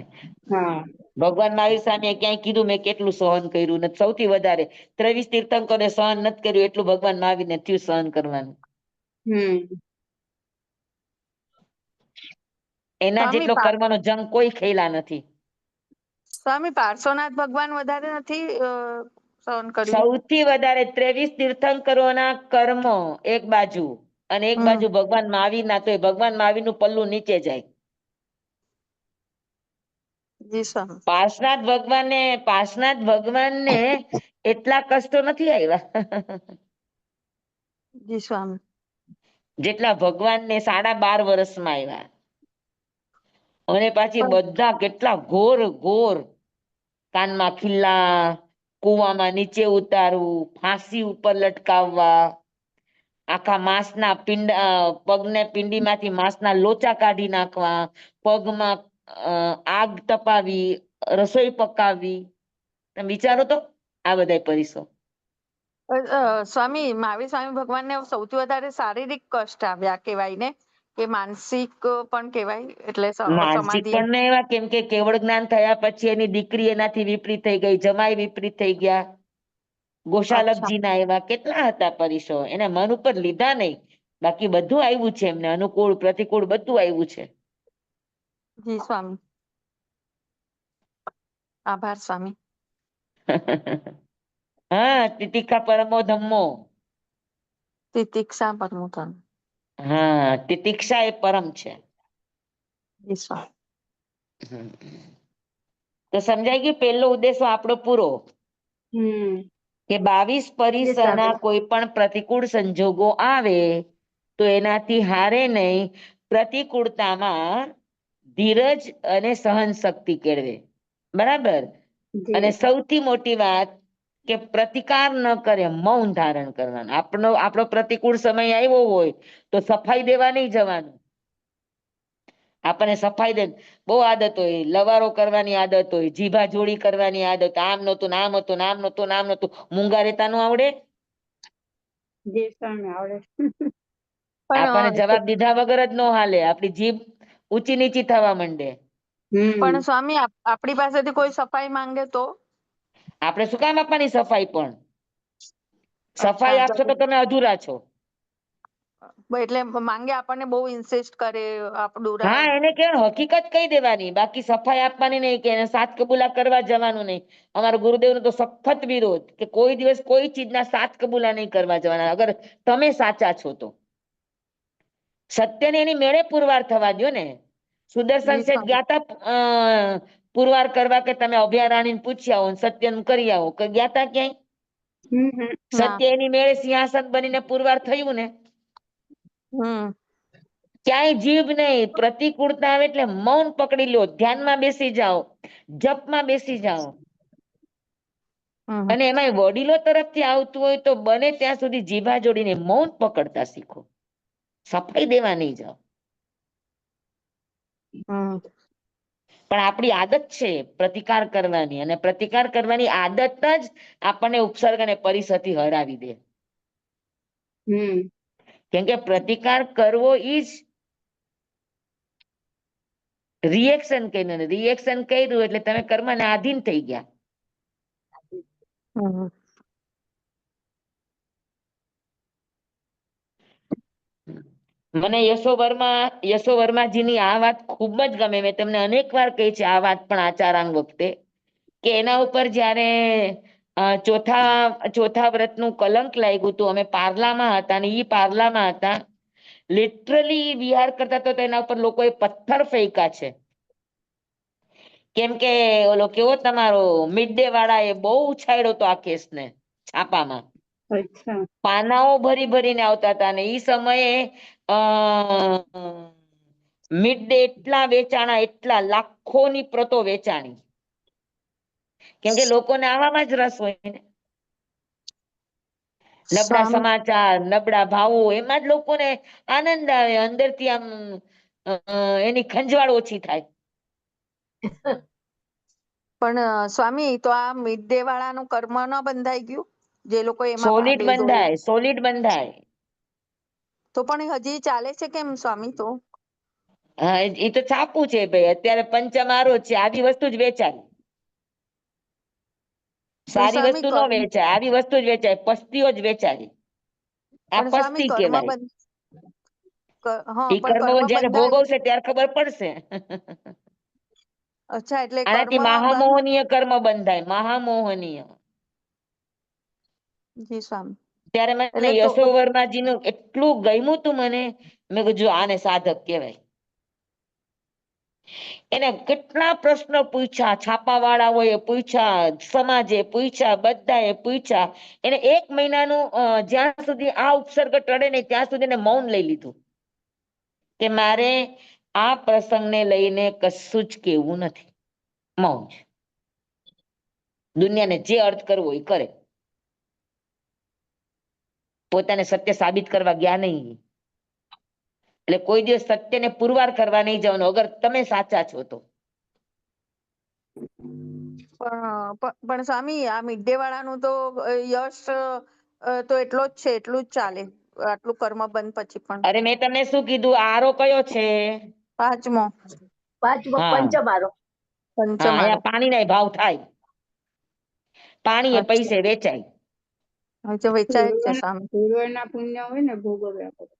ભગવાન મહાવીર સ્વામીએ ક્યાંય કીધું મેં કેટલું સહન કર્યું? ને સૌથી વધારે 23 તીર્થંકરોને સહન નથી કર્યું એટલું ભગવાન મહાવીરને થયું સહન કરવાનું. એના સ્વામી જેટલો કર્મનો જંગ કોઈ ખેલા નથી. સ્વામી, પાર્શ્વનાથ ભગવાન વધારે નથી સહન કર્યું? સૌથી વધારે 23 તીર્થંકરોના કર્મો એક બાજુ અને એક બાજુ ભગવાન મહાવીરના, તો એ ભગવાન મહાવીરનું પલ્લું નીચે જાય. જી સ્વામી. પાર્શ્વનાથ ભગવાનને એટલા કષ્ટો નથી આવ્યા જી સ્વામી. જેટલા ભગવાનને 12.5 વર્ષમાં આવ્યા. અને પાછી બધા કેટલા ઘોર કાનમાં ખિલ્લા, કુવામાં નીચે ઉતારવું, ફાંસી ઉપર લટકાવવા, આખા માંસના પગને પિંડીમાંથી માંસના લોચા કાઢી નાખવા, પગમાં આગ તપાવી, રસોઈ પકાવવી. તમે વિચારો તો આ બધા પરિસો. સ્વામી, મહાવીર સ્વામી ભગવાનને સૌથી વધારે શારીરિક કષ્ટ આવ્યા કહેવાય ને, કે માનસિક પણ કહેવાય એટલે માનસિક સમાધિ પણ ને એવા, કેમ કે કેવળ જ્ઞાન થયા પછી એની દીકરી એનાથી વિપરીત થઈ ગઈ, જમાઈ વિપરીત થઈ ગયા, ગોશાલકજી ના એવા કેટલા હતા પરીશો, એને મન ઉપર લીધા નહીં, બાકી બધું આવ્યું છે એમને, અનુકૂળ પ્રતિકૂળ બધું આવ્યું છે. જી સ્વામી, આભાર સ્વામી. હા, તિતિક્ષા પરમો ધમ્મો. તિતિક્ષા પરમો ધમ્મ. હા, તિતિક્ષા એ પરમ છે. જી સ્વામી. તો સમજાઈ ગયું, પહેલો ઉદ્દેશ આપણો પૂરો કે 22 પરિસરના કોઈ પણ પ્રતિકૂળ સંજોગો આવે તો એનાથી હારે નહીં, પ્રતિકૂળતામાં ધીરજ અને સહન શક્તિ કેળવે. બરાબર. અને સૌથી મોટી વાત કે પ્રતિકાર ન કરે, મૌન ધારણ કરવાનું. આપણો પ્રતિકૂળ સમય આવ્યો હોય તો સફાઈ દેવા નહીં જવાનું. આપણને સફાઈ દે બહુ આદત હોય, લવારો કરવાની આદત હોય, જીભા જોડી કરવાની આદત, આમ નતું નામ હતું, નામ નતું નામ નતું, મૂંગા રેતા નું આવડે. જી સ્વામી, આવડે. આપણને પણ જવાબ દીધા વગર જ નો હાલે, આપણી જીભ ઊંચી નીચી થવા માંડે. પણ સ્વામી આપણી પાસેથી કોઈ સફાઈ માંગે તો આપણે શું કામ આપવાની સફાઈ? પણ અચ્છા સફાઈ આપશો તો તમે અધૂરા છો. એટલે માંગે આપણને બહુ ઇન્સિસ્ટ કરે આપણું હા, એને કે હકીકત કહી દેવાની, બાકી સફાઈ આપવાની નહીં, કે એને સાત કબૂલા કરવા જવાનું નહીં. અમારા ગુરુદેવનો તો સખત વિરોધ કે કોઈ દિવસ કોઈ ચીજના સાત કબૂલા નહીં કરવા જવાના, અગર તમે સાચા છો તો. સત્યને એની મેળે પુરવાર થવા દ્યો ને. સુદર્શન જી શેઠ સ્વામી. ગયા તા પુરવાર કરવા કે તમે અભયારાણીને પૂછી આવો, સત્યનું કરી આવો, ગયા તા ક્યાંય? ના. સત્ય એની મેળે સિંહાસન બનીને પુરવાર થયું ને. ક્યાંય જીભ નહીં. પ્રતિકૂળતા આવે એટલે મૌન પકડી લો, ધ્યાનમાં બેસી જાઓ, જપમાં બેસી જાઓ. અને એમાંય વડીલો તરફથી આવતું હોય તો બને ત્યાં સુધી જીભા જોડીને મૌન પકડતા શીખો, સફાઈ દેવા નહીં જાઓ. પણ આપણી આદત છે પ્રતિકાર કરવાની, અને પ્રતિકાર કરવાની આદત જ આપણને ઉપસર્ગ અને પરિસરથી હરાવી દે. કેમ કે પ્રતિકાર કરવો ઈ જ રિએક્શન કર્યું, રિએક્શન કર્યું એટલે તમે કર્મને આધીન થઈ ગયા. મને યશો વર્માજીની આ વાત ખૂબ જ ગમે. મેં તમને અનેક વાર કહી છે આ વાત, પણ આચારાંગ વખતે કે એના ઉપર જયારે ચોથા વ્રતનું કલંક લાગ્યું હતું, અમે પાર્લામાં હતા ને ઈ પાર્લામાં હતા, લિટરલી વિહાર કરતા તો તેના ઉપર લોકોએ પથ્થર ફેંક્યા છે. કેમ કે ઓલો કેવો તમારો મિડ ડે વાળા એ બહુ ઉછાળ્યો હતો આ કેસને છાપામાં. પાનાઓ ભરી ભરીને આવતા હતા, અને ઈ સમયે મિડ ડે એટલા વેચાણા, એટલા લાખોની પ્રતો વેચાણી. કેમ કે લોકોને આવામાં જ રસ હોય ને. નબળા સમાચાર, નબળા ભાવો, એમાં જ લોકોને આનંદ આવે, અંદરથી આમ એની ખંજવાળ ઓછી થાય. પણ સ્વામી, તો આ મિડ ડે વાળાનું કર્મ ન બંધાઈ ગયું? જે લોકો એમાં ભાગ સોલિડ લીધો હોય બંધાય, સોલિડ બંધાય. તો પણ હજી ચાલે છે કેમ સ્વામી? તો હા, એ તો છાપું છે ભાઈ, અત્યારે પંચમારો છે, આવી વસ્તુ જ વેચાય. પણ સારી સ્વામી વસ્તુ ન વેચાય, આવી વસ્તુ જ વેચાય, પસ્તીઓ જ વેચાય. આ પણ સ્વામી પસ્તી કર્મ કહેવાય. હા, એ પણ કર્મ કર્મ જયારે બંધાય. ભોગવશે ત્યારે ખબર પડશે. અચ્છા, એટલે કર્મ આનાથી બંધ. મહામોહનીય કર્મ બંધાય, મહામોહનીય. જી સ્વામી. ત્યારે મને એટલે તો યશો વર્માજીનું એટલું ગમ્યું તું મને, મેં કીધું જો આને સાધક કહેવાય. એને કેટલા પ્રશ્નો પૂછ્યા, છાપાવાળાઓએ પૂછ્યા, સમાજે પૂછ્યા, બધાએ પૂછ્યા. એને 1 મહિનાનું જ્યાં સુધી આ ઉપસર્ગ ટળે નહીં ત્યાં સુધી એને મૌન લઈ લીધું કે મારે આ પ્રસંગને લઈને કશું જ કહેવું નથી. મૌન. દુનિયાને જે અર્થ કરવો એ કરે, પોતાને સત્ય સાબિત કરવા ગયા નહીં. એટલે કોઈ દિવસ સત્યને પુરવાર કરવા નહીં જવાનું, અગર તમે સાચા છો તો. પણ સ્વામી, આ મિડ ડે વાળાનું તો યશ તો એટલો જ છે, એટલું જ ચાલે. આટલું કર્મ બંધ પછી પણ અરે મેં તમને શું કીધું આરો કયો છે? પાંચમો પાંચમો હા. પંચમારો. હા, પંચમારો. અહીંયા પાણીના ભાવ થાય. પાણી એ અચ્છા. પૈસે વેચાય. હવે તો વેચાય જ છે સામે. પૂર્વના પુણ્ય હોય ને ભોગવ્યા કરે.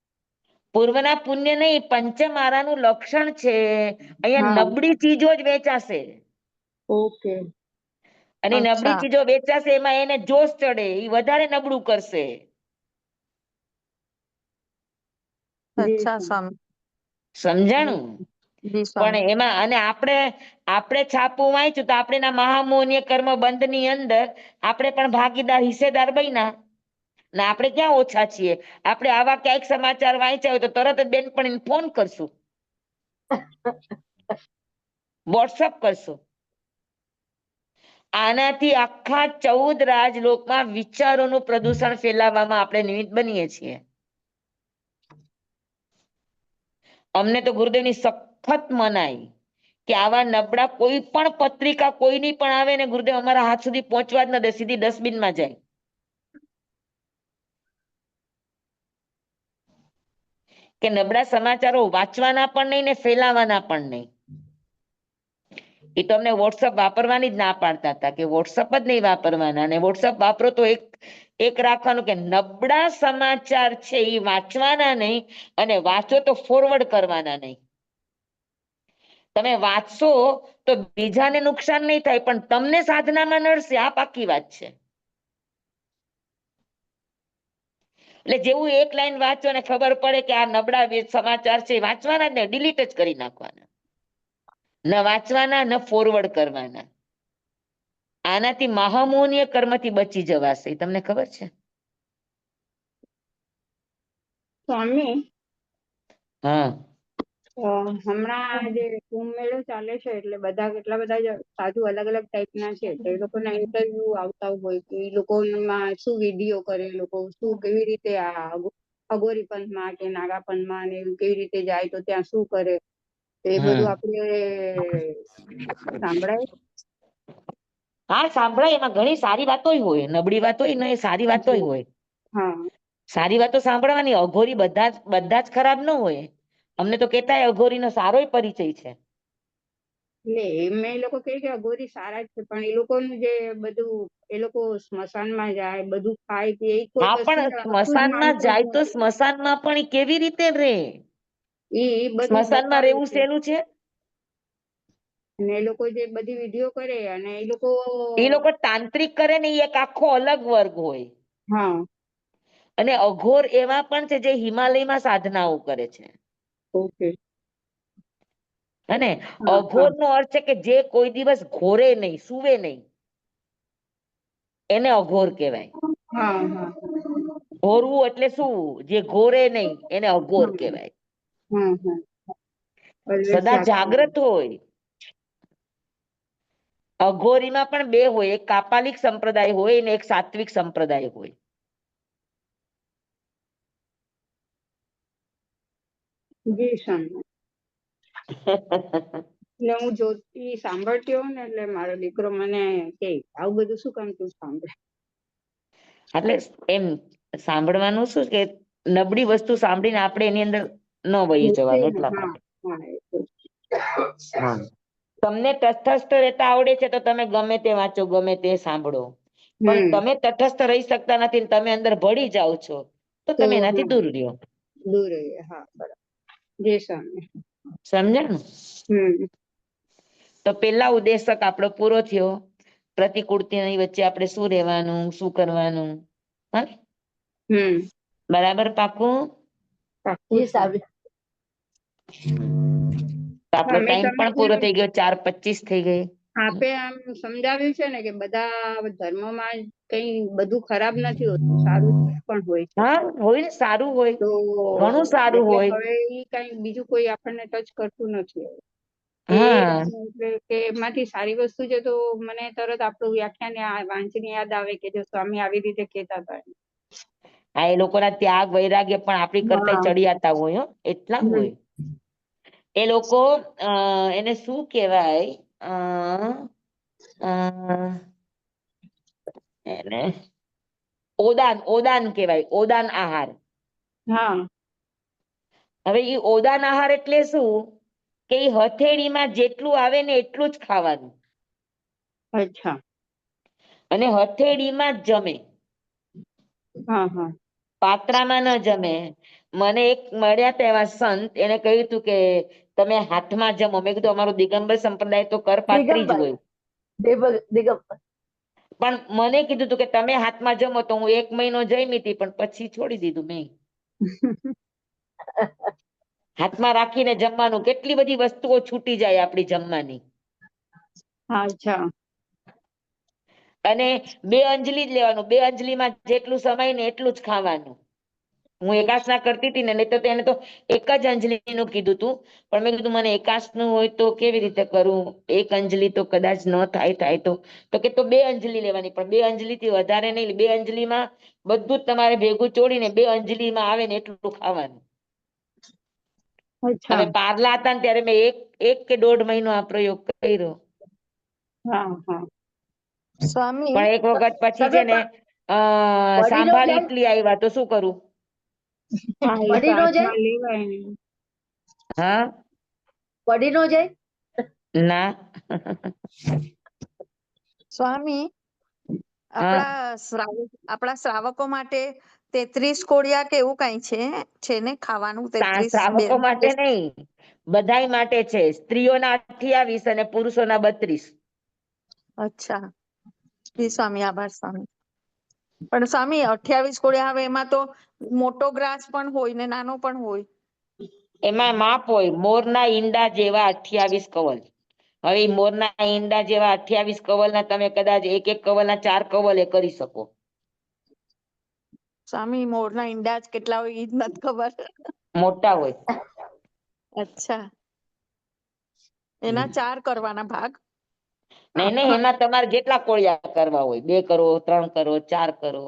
પૂર્વના પુણ્ય નહીં, પંચમારાનું લક્ષણ છે. અહીંયા હા. નબળી ચીજો જ વેચાશે. ઓકે. અને નબળી અચ્છા. ચીજો વેચાશે એમાં એને જોશ ચડે, એ વધારે નબળું કરશે. અચ્છા સ્વામી. સમજાણું? જી સ્વામી. પણ એમાં અને આપણે છાપું વાંચ્યું તો આપણે એના મહામોહનીય કર્મ બંધ ની અંદર આપણે પણ ભાગીદાર હિસ્સેદાર બન્યા. ને આપણે ક્યાં ઓછા છીએ? આપણે આવા ક્યાંક સમાચાર વાંચ્યા હોય તો તરત જ બેનપણીને ફોન કરશું, વોટ્સઅપ કરશું. આનાથી આખા 14 રાજલોકમાં વિચારોનું પ્રદૂષણ ફેલાવવામાં આપણે નિમિત્ત બનીએ છીએ. અમને તો ગુરુદેવની સખત મનાઈ કે આવા નબળા કોઈ પણ પત્રિકા કોઈની પણ આવે ને ગુરુદેવ અમારા હાથ સુધી પહોંચવા જ ન દે, સીધી ડસ્ટબિનમાં જાય. કે નબળા સમાચારો વાંચવાના પણ નહીં ને ફેલાવાના પણ નહીં. એ તો અમને વોટ્સઅપ વાપરવાની જ ના પાડતા હતા કે વોટ્સઅપ જ નહીં વાપરવાના, અને વોટ્સઅપ વાપરો તો એક રાખવાનું કે નબળા સમાચાર છે એ વાંચવાના નહીં, અને વાંચો તો ફોરવર્ડ કરવાના નહીં. તમે વાંચશો તો બીજાને નુકસાન નહીં થાય, પણ તમને સાધનામાં નડશે, આ પાકી વાત છે. એટલે જેવું એક લાઈન વાંચો ને ખબર પડે કે આ નબળા સમાચાર છે, વાંચવાના જ ને ડિલીટ જ કરી નાખવાના, ન વાંચવાના ન ફોરવર્ડ કરવાના. આનાથી મહામોહનીય કર્મથી બચી જવાશે. તમને ખબર છે? સ્વામી, હા. હમણાં જે કુંભ મેળો ચાલે છે એટલે બધા કેટલા બધા સાધુ અલગ અલગ ટાઈપના છે, તો એ લોકોના ઇન્ટરવ્યુ આવતા હોય કે એ લોકોમાં શું વિડીયો કરે, એ લોકો શું કેવી રીતે આ અઘોરી પંથમાં કે નાગા પંથમાં ને એવું કેવી રીતે જાય તો ત્યાં શું કરે, તો એ બધું આપણે સાંભળાય. હા, સાંભળાય. એમાં ઘણી સારી વાતો હોય, નબળી વાતો હોય ને, એ સારી વાતો હોય. હા. સારી વાતો સાંભળવાની. અઘોરી બધા જ ખરાબ ન હોય. અમને તો કેતા અઘોરીનો સારોય પરિચય છે. એટલે એમ એ લોકો કહે કે અઘોરી સારા જ છે, પણ એ લોકોનું જે બધું એ લોકો સ્મશાનમાં જાય, બધું ખાય કે એ કોઈ હા, કશું પણ જ સ્મશાનમાં માનતું જ જાય તો નથી. સ્મશાનમાં પણ ઈ કેવી રીતે રહે? એ બધું સ્મશાનમાં બતાવે રહેવું છે. સહેલું છે? અને એ લોકો જે બધી વિડીયો કરે અને એ લોકો એ લોકો તાંત્રિક કરે ને, એ એક આખો અલગ વર્ગ હોય. હા. અને અઘોર એવા પણ છે જે હિમાલયમાં સાધનાઓ કરે છે. ઓકે. અને હા હા અઘોર નો અર્થ છે કે જે કોઈ દિવસ ઘોરે નહીં, સુવે નહીં, એને અઘોર કહેવાય. હા હા ઘોરવું એટલે શું? જે ઘોરે નહીં એને અઘોર કહેવાય. હા હા. ઓલવેઝ સદા જાગતા. જાગ્રત હોય. અઘોરીમાં પણ બે હોય, એક કાપાલિક સંપ્રદાય હોય ને એક સાત્વિક સંપ્રદાય હોય. જી સ્વામી. એટલે હું જોતી સાંભળતી હોઉં ને એટલે મારો દીકરો મને કે આવું બધું શું કામ તું સાંભળે. એટલે એમ સાંભળવાનું શું કે નબળી વસ્તુ સાંભળીને આપણે એની અંદર ન વહી જવાનું એટલા હા માટે. હા એ તો છે. હા. તમને તટસ્થ રહેતા આવડે છે તો તમે ગમે તે વાંચો, ગમે તે સાંભળો. પણ તમે તટસ્થ રહી શકતા નથી ને તમે અંદર ભળી જાઓ છો, તો તો તમે હા એનાથી દૂર રહ્યો. દૂર રહીએ. હા બરાબર. જય સ્વામી. સમજ્યા ને? તો પેલા ઉદ્દેશક આપણો પૂરો થયો. પ્રતિકૂળતાની વચ્ચે આપણે શું રહેવાનું, શું કરવાનું. હા, બરાબર. પાકું? પાક્કું જી છે. સાહેબ. તો આપણો અમે ટાઈમ તમે પણ પૂરો થઈ ગયો, 4:25 થઈ ગઈ. આપે આમ સમજાવ્યું છે ને કે બધા ધર્મમાં કઈ બધું ખરાબ નથી હોતું, સારું પણ હોય છે. હા, હોય ને, સારું હોય, તો ઘણું સારું એટલે હોય. હવે ઈ કઈ બીજું કોઈ આપણને ટચ કરતું નથી. હા. એટલે કે એમાંથી સારી વસ્તુ છે તો મને તરત આપણું વ્યાખ્યાન વાંચીને યાદ આવે કે જો સ્વામી આવી રીતે કહેતા હતા. આ એ લોકોના ત્યાગ વૈરાગ્ય પણ આપણી કરતા હા. ચડિયાતા હોય, એટલા હોય. એ લોકો એને શું કેવાય? અ એને ઓદાન કેવાય, ઓદાન આહાર. હા હવે એ ઓદાન આહાર એટલે શું કે એ હથેળીમાં જેટલું આવે ને એટલું જ ખાવાનું અચ્છા અને હથેળીમાં જ જમે, હા હા પાત્રામાં ન જમે. મને એક મળ્યા હતા એવા સંત, એને કહ્યું હતું કે તમે હાથમાં જમો. મેં કીધું અમારું દિગંબર સંપ્રદાય તો કરપાત્રી જ દિગંબર હોય, દિગંબર પણ મને કીધું હતું કે તમે હાથમાં જમો. તો હું 1 મહિનો જમી હતી, પણ પછી છોડી દીધું મેં. હાથમાં રાખીને જમવાનું, કેટલી બધી વસ્તુઓ છૂટી જાય આપણી જમવાની. અચ્છા અને 2 અંજલિ જ લેવાનું, 2 અંજલિમાં જેટલું સમાય ને એટલું જ ખાવાનું. હું એકાસના કરતી હતી ને, નહીં તો એને તો 1 જ અંજલિનું કીધું હતું. પણ મેં કીધું મને એકાસનું હોય તો કેવી રીતે કરું, 1 અંજલિ તો કદાચ ન થાય તો કે તો 2 અંજલિ લેવાની, પણ 2 અંજલિ થી વધારે નહીં. 2 અંજલિમાં બધું જ તમારે ભેગું ચોડીને 2 અંજલિમાં આવે ને એટલું ખાવાનું. અચ્છા અમે પાર્લા હતા ને ત્યારે મેં 1 કે 1.5 મહિનો આ પ્રયોગ કર્યો. હા હા સ્વામી પણ એક વખત પછી તમે છે ને પડી નો સાંભાર જાય ઇડલી આવ્યા તો શું કરું? હા એ પડી તો નો જાય હાથમાં લેવાય ને. હા પડી નો જાય. ના સ્વામી હા આપણા શ્રાવકો માટે 33 કોળિયા કે એવું કઈ છે ને ખાવાનું 33 શ્રાવકો માટે નહીં, બધાય માટે છે. સ્ત્રીઓના 28 અને પુરુષોના 32. અચ્છા જી સ્વામી, આભાર સ્વામી. પણ સ્વામી 28 કોળિયા, હવે એમાં તો મોટો ગ્રાસ પણ હોય ને નાનો પણ હોય. એમાં માપ હોય. મોરના ઈંડા જેવા 28 કવલ. હવે ઈ મોરના ઈંડા જેવા 28 કવલના તમે કદાચ 1 કવલના 4 કવલ એ કરી શકો. સ્વામી મોરના ઈંડા જ કેટલા હોય ઈ જ નથી ખબર. મોટા હોય. અચ્છા એના 4 કરવાના ભાગ. નહીં, એમાં તમારે જેટલા કોળિયા કરવા હોય, 2 કરો, 3 કરો, 4 કરો.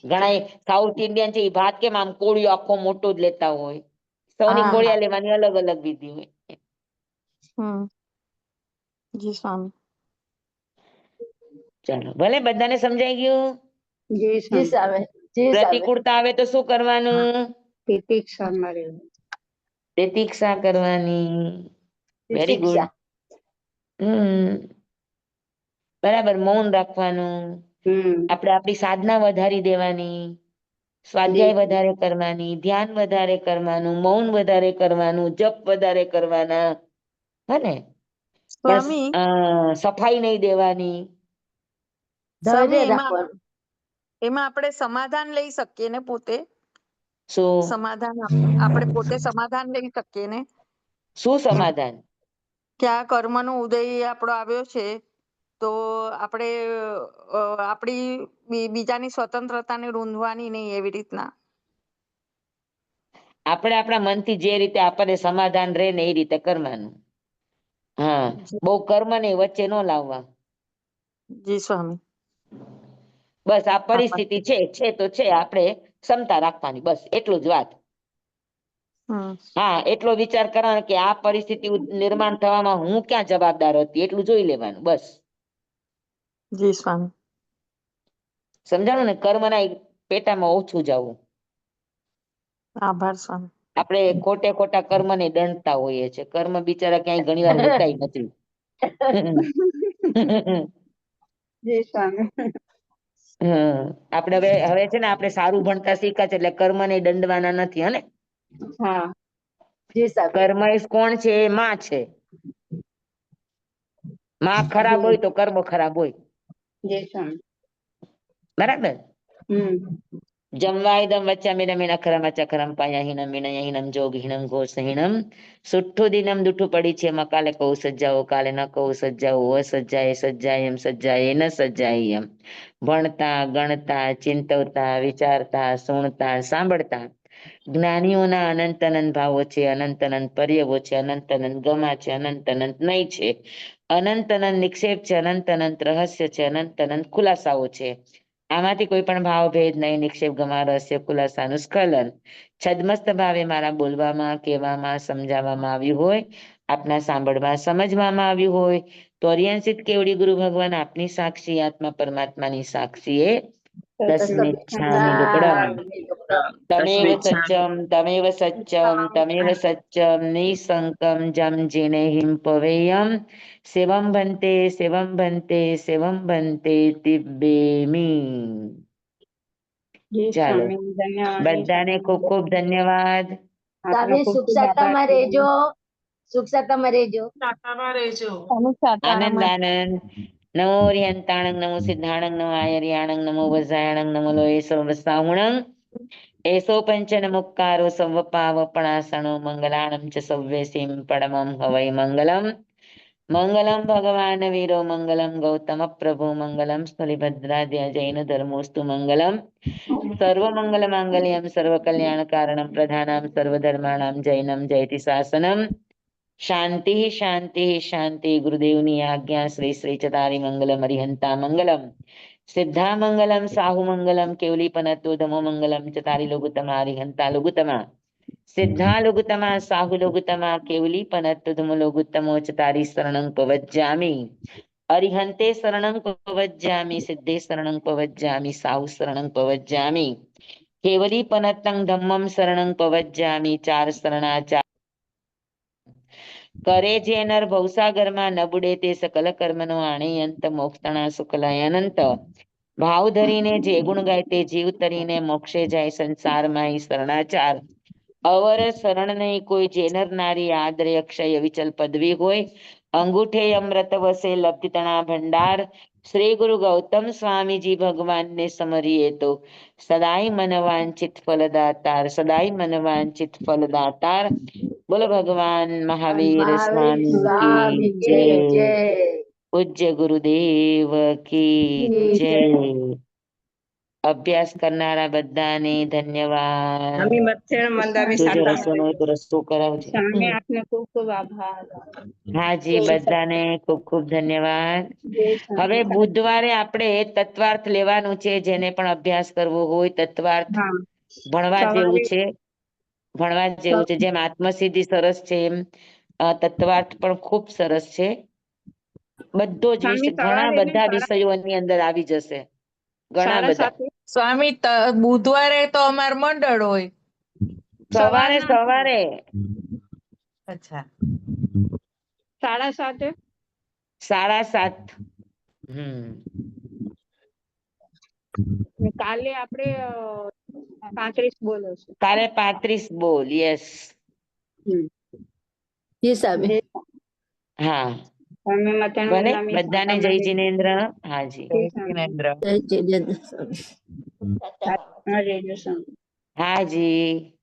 ઘણાય સાઉથ ઇન્ડિયન છે એ ભાત કેમ આમ કોળિયો આખો મોટો જ લેતા હોય. સૌની હા કોળિયા લેવાની અલગ અલગ વિધિ હોય. જી સ્વામી. ચાલો, ભલે બધાને સમજાઈ ગયું. જી જી સ્વામી સામે જી સામે પ્રતિકૂળતા આવે તો શું કરવાનું? તિતિક્ષામાં રહેવું. પ્રતીક્ષા કરવાની. Very good. શિક્ષા બરાબર. મૌન રાખવાનું. આપણે આપણી સાધના વધારી દેવાની, જી સ્વાધ્યાય વધારે કરવાની, ધ્યાન વધારે કરવાનું, મૌન વધારે કરવાનું, જપ વધારે કરવાના. હને? સ્વામી પણ સફાઈ નહીં દેવાની. ધૈર્ય સ્વામી રાખવાનું. એમાં આપણે સમાધાન લઈ શકીએ ને પોતે? શું સમાધાન આપણે પોતે સમાધાન લઈ શકીએ ને? શું સમાધાન? કે આ કર્મનો ઉદય આપણો આવ્યો છે, તો આપણે આપણી બીજાની સ્વતંત્રતાને રૂંધવાની નહીં એવી રીતના. આપણે આપણા મનથી જે રીતે આપણને સમાધાન રહે ને એ રીતે કરવાનું. હા, બહુ કર્મને વચ્ચે ન લાવવા. જી સ્વામી. બસ આ આભાર. પરિસ્થિતિ છે તો છે, આપણે ક્ષમતા રાખવાની, બસ એટલું જ વાત. હા, એટલો વિચાર કરવાનો કે આ પરિસ્થિતિ નિર્માણ થવામાં હું ક્યાં જવાબદાર હતી, એટલું જોઈ લેવાનું બસ. જી સ્વામી. સમજાણું ને? કર્મના પેટામાં ઓછું જવું. આભાર સ્વામી. આપણે ખોટે ખોટા કર્મને દંડતા હોઈએ છીએ. કર્મ બિચારા ક્યાંય ઘણી વાર હોતાય નથી. જી સ્વામી. આપણે હવે છે ને, આપણે સારું ભણતા શીખ્યા છે એટલે કર્મને દંડવાના નથી. હને? હા જી સામે કર્મશ કોણ છે? એ માં છે. માં ખરાબ જી હોય તો કર્મ ખરાબ હોય. જી સ્વામી. બરાબર. હમ જમવાયદમ વચ્ચામિદમિન અખરમ અચખરમ પાયાહીનમ વિનયહીનમ જોગહીનમ ઘોષહીનમ સુઠ્ઠું દિનમ દુઠ્ઠું પડી છે. એમાં કાલે કહું સજ્જાઓ, કાલે ન કહું સજ્જાઓ, અસજ્જાએ સજ્જાય એમ સજ્જાએ ન સજ્જાય એમ. ભણતા, ગણતા, ચિંતવતા, વિચારતા, સુણતા, સાંભળતા જ્ઞાનીઓના અનંત અનંત ભાવો છે, અનંત અનંત પર્યવો છે, અનંત અનંત ગમા છે, અનંત અનંત નય છે, અનંત અનંત નિક્ષેપ છે, અનંત અનંત રહસ્ય છે, અનંત અનંત ખુલાસાઓ છે. આમાંથી કોઈ પણ ભાવ ભેદ નહીં, નિક્ષેપ, ગમા, રહસ્ય, ખુલાસાનું સ્ખલન છદ્મસ્ત ભાવે મારા બોલવામાં, કહેવામાં, સમજાવવામાં આવ્યું હોય, આપના સાંભળવા, સમજવામાં આવ્યું હોય તો અરિયંશિત કેવડી ગુરુ ભગવાન આપની સાક્ષી, આત્મા પરમાત્માની સાક્ષી એ તસ્મિચ્છામિ દુક્કડમ તમેવ સચ્ચમ તમેવ સચ્ચમ તમેવ સચ્ચમ નિસંકમ જમ જીનેહિમ પવેયમ શિવમ ભંતે શિવમ ભંતે શિવમ ભંતે તિબ્બેમી. જી ચાલો સ્વામી ધન્યવાદ. બધાને ખૂબ ખૂબ ધન્યવાદ. આપનો સ્વામી ખૂબ સુખ ખૂબ આભાર. શાંતિમાં રહેજો, સુખ શાંતિમાં રહેજો. આનંદ આનંદ. નમો રિયંતાણંગ નમો સિદ્ધાણંગ નમો આયર્યાણંગ નમો વજ્રાયણંગ નમો લોહે સર્વસાહુણંગ એસો પંચન મુક્કારો સર્વપાવપણાસનો મંગલાણં ચ સવ્યસીમ પરમં હવૈ મંગલમ. મંગલમ ભગવાન વીરો મંગલમ ગૌતમ પ્રભુ મંગલમ સ્થલિભદ્રાદ્ય જૈન ધર્મોસ્તુ મંગલમ. સર્વમંગલ માંગલ્યમ સર્વ કલ્યાણ કારણમ પ્રધાનમ સર્વધર્માણામ જૈનમ જયતિ શાસનમ. શાંતિ શાંતિ શાંતિ. ગુરુદેવની આજ્ઞા શ્રી શ્રી ચતારી મંગલમ હરિહંતા મંગલમ સિદ્ધા મંગલમ સાહુ મંગલમ કેવલી પનતો ધમો મંગલમ ચતારી લઘુતમા હરિહંતા લઘુતમા સિદ્ધા લઘુતમા સાહુ લઘુતમા કેવલી પનતો ધમો લઘુતમો ચતારી શરણં પવજ્જામિ. અરિહંતે શરણં પવજ્જામિ સિદ્ધે શરણં પવજ્જામિ સાહુ શરણં પવજ્જામિ કેવલી પનતં ધમ્મં શરણં પવજ્જામિ. ચાર શરણાચાર કરે જે નર ભવસાગરમાં ન બુડે તે સકલ કર્મનો આણે અંત મોક્ષણા સુખલાય અનંત. ભાવ ધરીને જે ગુણ ગાય તે જીવ તરીને મોક્ષે જાય સંસારમાં શરણાચાર. અવર શરણ નહીં કોઈ જેનર નારી આદરે અક્ષય વિચલ પદવી હોય અંગૂઠે અમૃત વસે લબ્ધિ તણા ભંડાર. શ્રી ગુરુ ગૌતમ સ્વામીજી ભગવાનને સમરીએ તો સદાય મન વાંચિત ફલદાતાર સદાય મન વાંચિત ફલદાતાર. બોલો ભગવાન મહાવીર મહાવીર સ્વામી સ્વામી કી કી જય. જય. પૂજ્ય ગુરુદેવ કી જય. અભ્યાસ કરનારા બધાને ધન્યવાદ. અમે મથેણ મંદાવી તું જો સાંતા રસોનો હોય તો રસ્તો કરાવજે. સ્વામી આપને ખૂબ ખૂબ આભાર. હાજી બધાને ખૂબ ખૂબ ધન્યવાદ. જય હવે સ્વામી. બુધવારે આપણે તત્વાર્થ લેવાનું છે. જેને પણ અભ્યાસ કરવો હોય તત્વાર્થ હા ભણવા જેવું સવારે છે. ભણવા જેવું છે. જેમ આત્મસિદ્ધિ સરસ છે એમ તત્વાર્થ પણ ખૂબ સરસ છે. બધો જ સ્વામી વિષય ઘણા સવારે ને બધા વિષયોની અંદર આવી જશે. ઘણા બધા. 7:30. સ્વામી બુધવારે તો અમાર મંડળ હોય. સવારે સવારના સવારે અચ્છા 7:30. 7:30. ને કાલે આપણે 35 બોલો છે. કાલે 35 બોલ. યસ. જી સ્વામી. હા સ્વામી મથેણ ભલે મંદાવી બધાને જય જિનેન્દ્ર. હાજી જય સ્વામી. જય જિનેન્દ્ર સ્વામી. હા જય સ્વામી. હાજી.